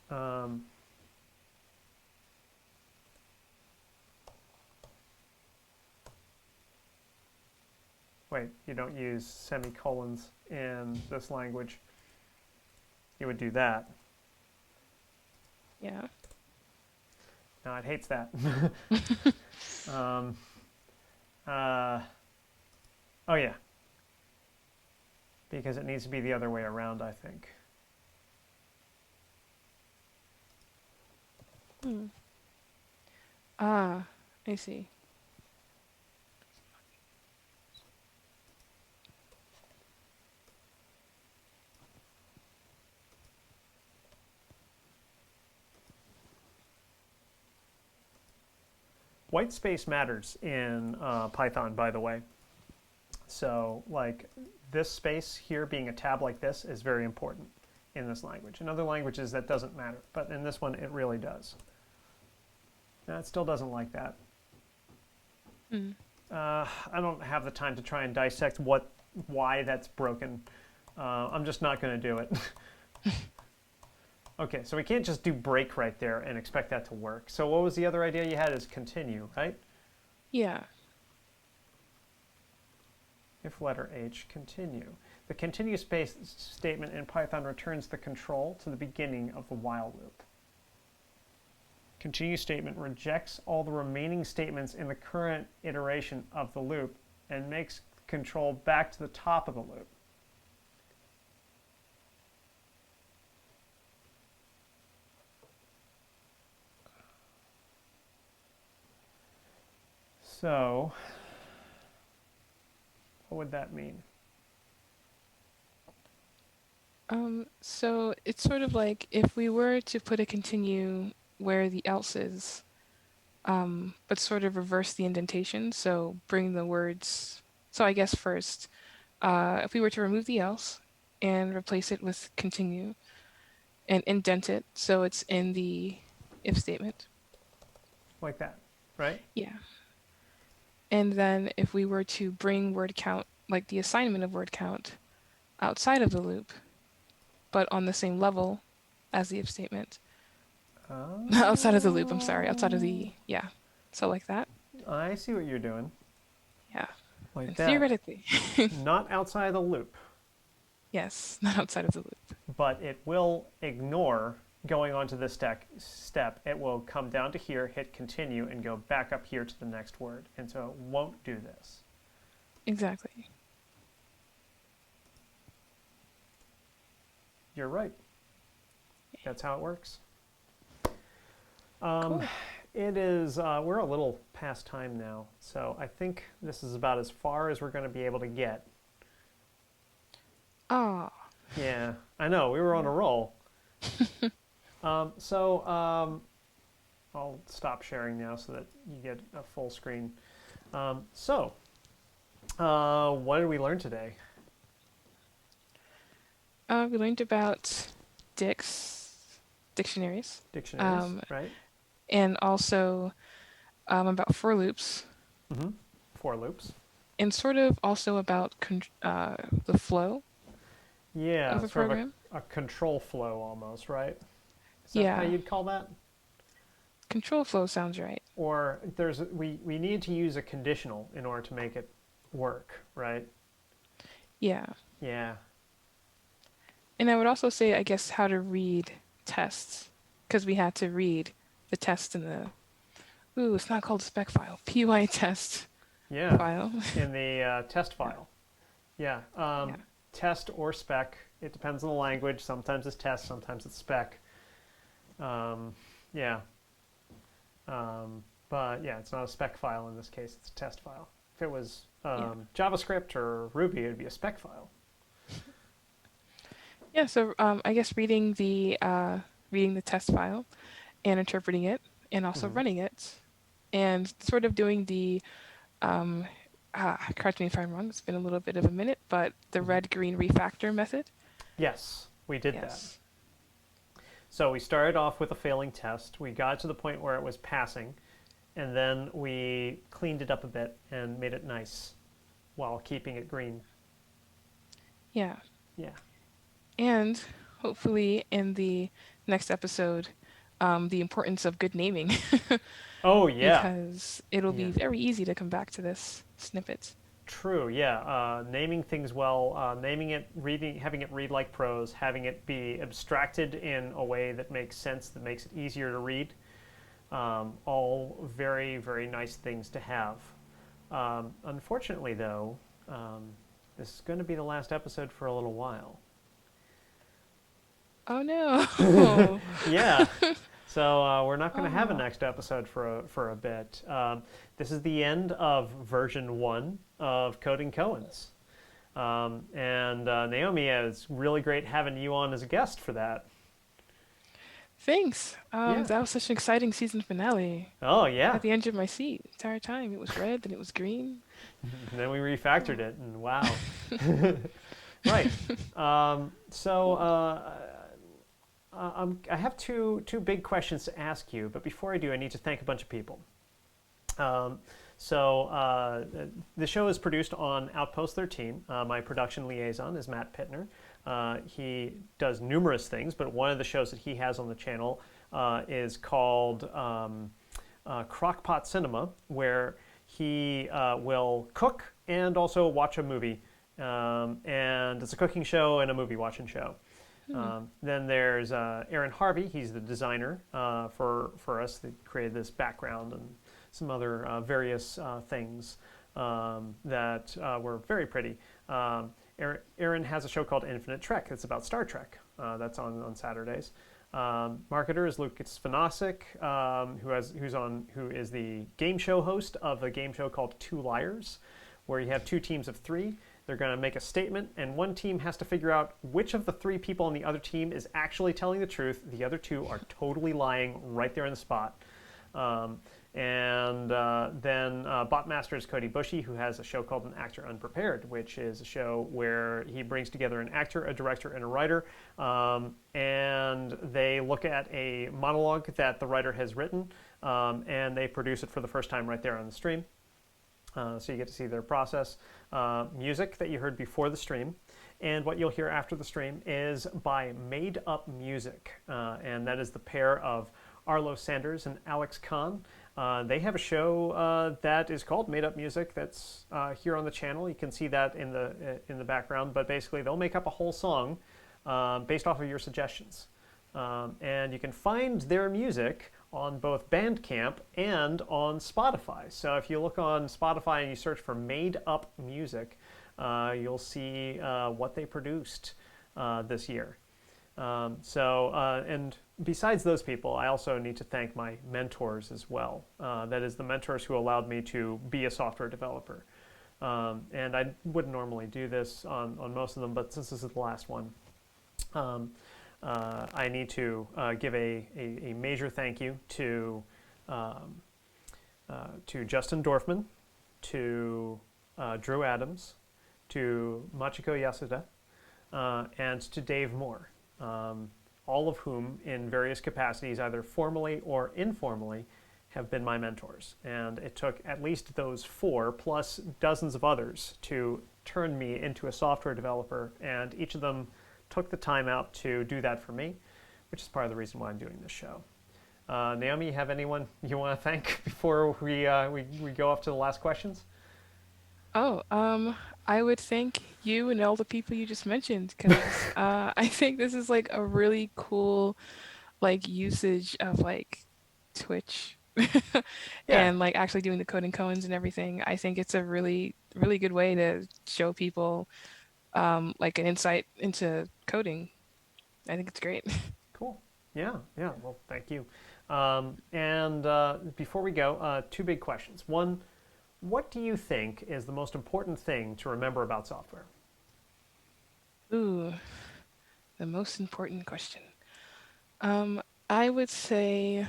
um, wait, wait, you don't use semicolons in this language. You would do that. Yeah. No, it hates that. um, oh, yeah. Because it needs to be the other way around, I think. Ah, I see. White space matters in Python, by the way. So, like, this space here being a tab like this is very important in this language. In other languages, that doesn't matter, but in this one, it really does. Now, it still doesn't like that. I don't have the time to try and dissect why that's broken. I'm just not going to do it. Okay, so we can't just do break right there and expect that to work. So what was the other idea you had is continue, right? Yeah. If letter H, continue. The continue space statement in Python returns the control to the beginning of the while loop. Continue statement rejects all the remaining statements in the current iteration of the loop and makes control back to the top of the loop. So, what would that mean? So it's sort of like if we were to put a continue where the else is, but sort of reverse the indentation, so bring the words. So I guess first, if we were to remove the else and replace it with continue and indent it so it's in the if statement. Like that, right? Yeah. And then if we were to bring word count, like the assignment of word count, outside of the loop, but on the same level as the if statement. Outside of the loop, I'm sorry. Outside of the, yeah. So like that. I see what you're doing. Yeah. Like And that. theoretically, Not outside the loop, yes, not outside of the loop. but it will ignore going on to this step. It will come down to here, hit continue, and go back up here to the next word. And so it won't do this. Exactly. You're right. That's how it works. Cool. It is, we're a little past time now, so I think this is about as far as we're going to be able to get. Ah. Yeah, I know, we were on a roll. I'll stop sharing now so that you get a full screen. What did we learn today? We learned about dictionaries, Dictionaries, right? and also about for loops, For loops. and sort of also about the flow Yeah, of a sort program. of a control flow almost, right? Is that how Yeah. you'd call that? Control flow sounds right. Or we need to use a conditional in order to make it work, right? Yeah. Yeah. And I would also say, I guess, how to read tests, because we had to read the test in the, it's not called a spec file, py test Yeah. file. In the test file. Yeah. Yeah. Test or spec. It depends on the language. Sometimes it's test, sometimes it's spec. Yeah. But yeah, it's not a spec file in this case. It's a test file. If it was JavaScript or Ruby, it'd be a spec file. Yeah, so I guess reading the test file and interpreting it and also running it and sort of doing the correct me if I'm wrong, it's been a little bit of a minute, but the red-green refactor method. Yes, we did that. Yes. So we started off with a failing test. We got to the point where it was passing, and then we cleaned it up a bit and made it nice while keeping it green. Yeah. Yeah. And hopefully in the next episode, the importance of good naming. Oh, yeah. Because it'll be very easy to come back to this snippet. True, yeah. Naming things well, naming it, reading, having it read like prose, having it be abstracted in a way that makes sense, that makes it easier to read. All very, very nice things to have. Unfortunately, though, this is going to be the last episode for a little while. Oh no. Yeah. So we're not going to have a Oh. next episode for a bit. This is the end of version 1 of Coding Koans. And Naomi, it's really great having you on as a guest for that. Thanks. Yeah. That was such an exciting season finale. Oh, I yeah. had the edge of my seat the entire time. It was red, then it was green. And then we refactored it, and wow. Right. So I have two big questions to ask you, but before I do, I need to thank a bunch of people. The show is produced on Outpost 13. My production liaison is Matt Pittner. He does numerous things, but one of the shows that he has on the channel is called Crockpot Cinema, where he will cook and also watch a movie. And it's a cooking show and a movie watching show. Then there's Aaron Harvey. He's the designer for us that created this background and some other various things that were very pretty. Aaron has a show called Infinite Trek. It's about Star Trek. That's on Saturdays. Marketer is Lucas Fanasic, who is the game show host of a game show called Two Liars, where you have two teams of 3. They're going to make a statement, and one team has to figure out which of the 3 people on the other team is actually telling the truth. The other 2 are totally lying right there on the spot. Then Botmaster is Cody Bushy, who has a show called An Actor Unprepared, which is a show where he brings together an actor, a director, and a writer, and they look at a monologue that the writer has written, and they produce it for the first time right there on the stream. So you get to see their process. Music that you heard before the stream, and what you'll hear after the stream is by Made Up Music, and that is the pair of Arlo Sanders and Alex Kahn. They have a show that is called Made Up Music that's here on the channel. You can see that in the background, but basically they'll make up a whole song based off of your suggestions. And you can find their music on both Bandcamp and on Spotify. So if you look on Spotify and you search for Made Up Music, you'll see what they produced this year. And besides those people, I also need to thank my mentors as well. That is the mentors who allowed me to be a software developer. And I wouldn't normally do this on most of them, but since this is the last one, I need to give a major thank you to Justin Dorfman, to Drew Adams, to Machiko Yasuda, and to Dave Moore, all of whom in various capacities, either formally or informally, have been my mentors. And it took at least those 4 plus dozens of others to turn me into a software developer, and each of them took the time out to do that for me, which is part of the reason why I'm doing this show. Naomi, you have anyone you want to thank before we go off to the last questions? Oh, I would thank you and all the people you just mentioned because I think this is like a really cool like usage of like Twitch Yeah. and like actually doing the coding cones and everything. I think it's a really, really good way to show people like an insight into coding. I think it's great. Cool. Yeah. Well, thank you. Before we go, 2 big questions. One, what do you think is the most important thing to remember about software? Ooh, the most important question. I would say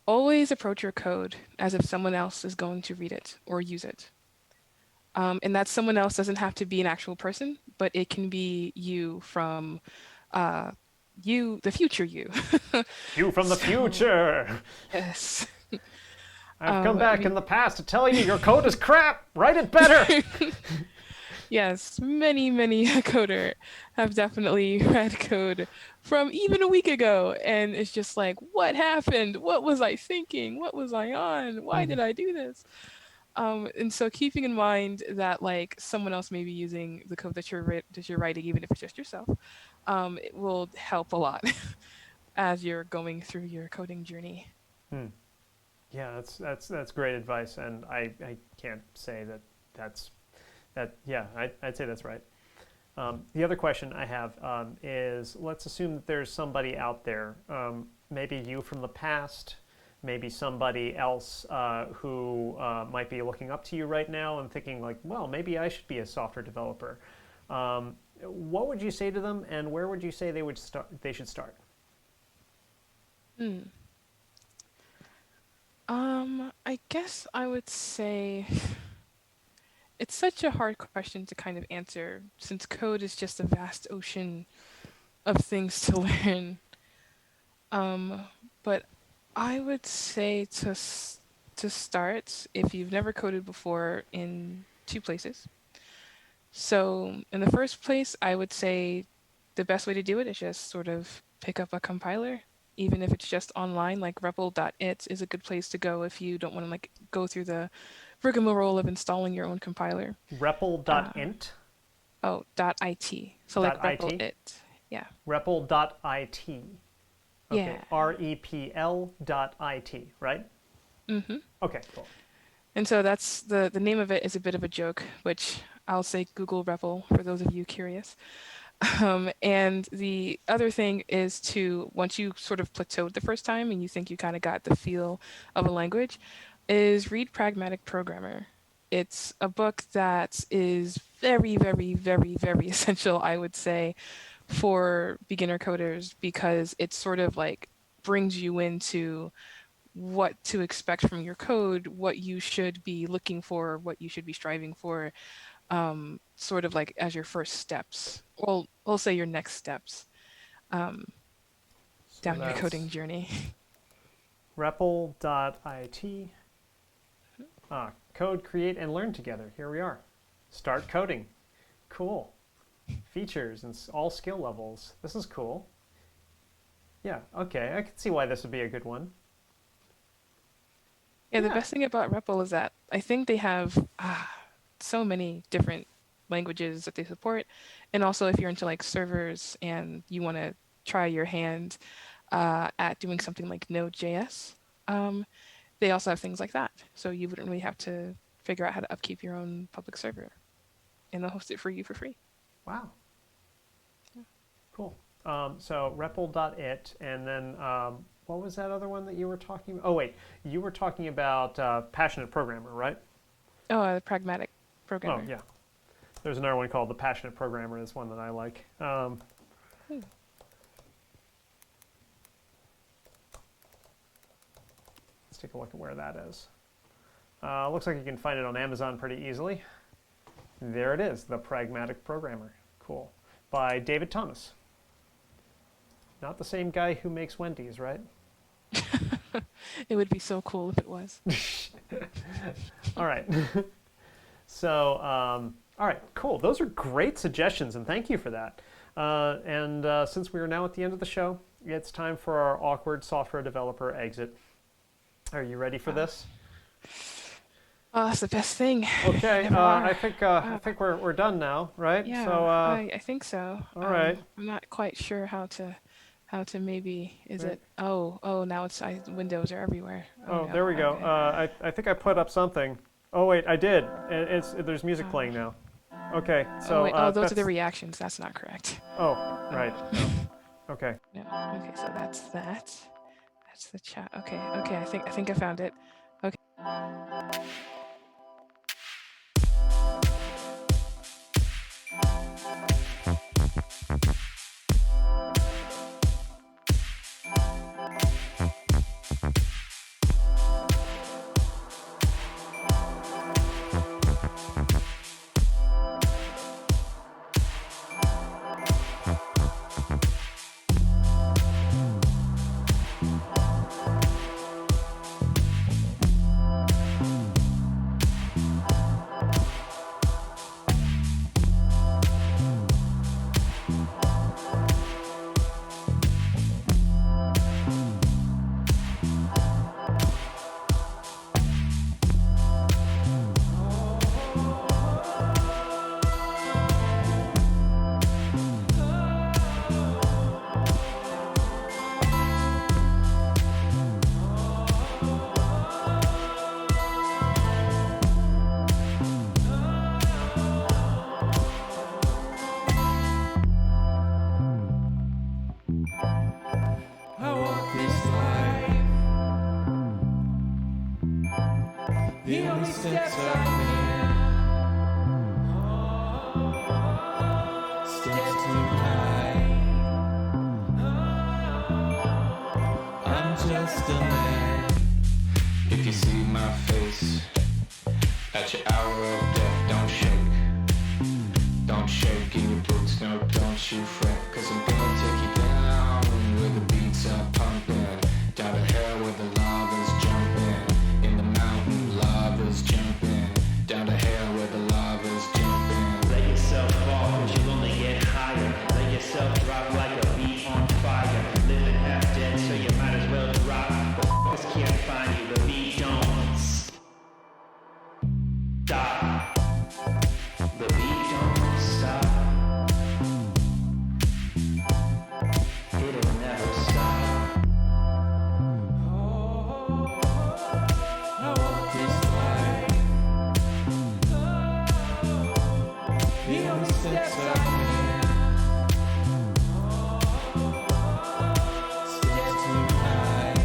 always approach your code as if someone else is going to read it or use it. And that someone else doesn't have to be an actual person, but it can be you from the future you. You from the future! Yes. I've come back in the past to tell you your code is crap! Write it better! Yes, many, many a coder have definitely read code from even a week ago, and it's just like, what happened? What was I thinking? What was I on? Why did I do this? And so keeping in mind that like someone else may be using the code that you're writing, even if it's just yourself, it will help a lot as you're going through your coding journey. Hmm. Yeah, that's great advice, and I can't say that that's that. Yeah, I'd say that's right. The other question I have is, let's assume that there's somebody out there, maybe you from the past, maybe somebody else who might be looking up to you right now and thinking like, well, maybe I should be a software developer. What would you say to them, and where would you say they would start? They should start. Hmm. I guess I would say it's such a hard question to kind of answer since code is just a vast ocean of things to learn. Um, but I would say to start if you've never coded before in two places. So in the first place, I would say the best way to do it is just sort of pick up a compiler, even if it's just online. Like REPL.it is a good place to go if you don't want to like go through the rigmarole of installing your own compiler. Uh, REPL.int. oh, .it. So like REPL.it. Yeah. REPL.it. Okay, Yeah. REPL.it, right? Mm-hmm. Okay, cool. And so that's the name of it is a bit of a joke, which I'll say Google REPL for those of you curious. And the other thing is to, once you sort of plateaued the first time and you think you kind of got the feel of a language, is read Pragmatic Programmer. It's a book that is very, very, very, very essential, I would say, for beginner coders because it sort of like brings you into what to expect from your code, what you should be looking for, what you should be striving for, sort of like as your first steps. Well, we'll say your next steps um, So down your that's coding journey. REPL.it. Code, create, and learn together. Here we are. Start coding. Cool. Features and all skill levels. This is cool. Yeah, okay. I can see why this would be a good one. Yeah, the Yeah. best thing about REPL is that I think they have so many different languages that they support. And also, if you're into like servers and you want to try your hand at doing something like Node.js, um, they also have things like that. So you wouldn't really have to figure out how to upkeep your own public server, and they'll host it for you for free. Wow. Cool. So REPL.it, and then what was that other one that you were talking about? Oh, wait. You were talking about Passionate Programmer, right? Oh, the Pragmatic Oh, Programmer. yeah. There's another one called The Passionate Programmer. Is one that I like. Let's take a look at where that is. Looks like you can find it on Amazon pretty easily. There it is, The Pragmatic Programmer. Cool. By David Thomas. Not the same guy who makes Wendy's, right? It would be so cool if it was. All right. So, all right, cool. Those are great suggestions, and thank you for that. And since we are now at the end of the show, it's time for our awkward software developer exit. Are you ready for this? Oh, that's the best thing. Okay, Never I are. think we're done now, right? Yeah, So, I think so. all right. I'm not quite sure how to maybe is Right. it now it's windows are everywhere. Oh Oh, no. there we go. Okay. I think I put up something. Oh wait, I did. There's music Oh. playing now. Okay, Oh so wait, those are that's the reactions. That's not correct. oh right. Oh, okay. No. Okay, so that's that. That's the chat. Okay, okay. I think I found it. Okay. steps I can. Steps too high. I'm just a man. If you see my face at your hour of death, don't shake. Don't shake in your boots, no, don't you fret. Cause I'm gonna take you down where the beats are pumping. Down to hell where the lava's jumping. In the mountain, lava's jumping. Down to hell where the lava's jumping. Let yourself fall, cause you'll only get higher. Let yourself drop like a bee on fire. Living half dead, so you might as well drop. The f***ers can't find you, the beat don't stop. The beat don't stop. It'll never stop. I walk this life. The only steps I can. Steps too high.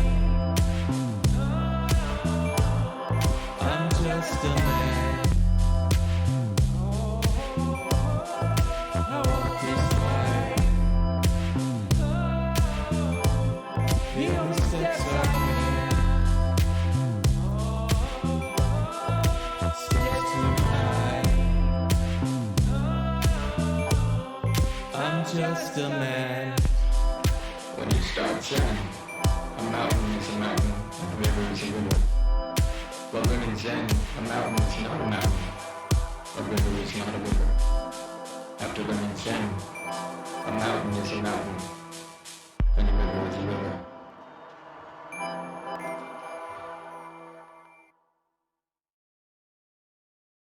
I'm just a man. I walk this life. The only steps I can. Steps too high. I'm just a man. When you start saying a mountain is a mountain, a river is a river. Well, living Zen, a mountain is not a mountain, a river is not a river. After learning Zen, a mountain is a mountain,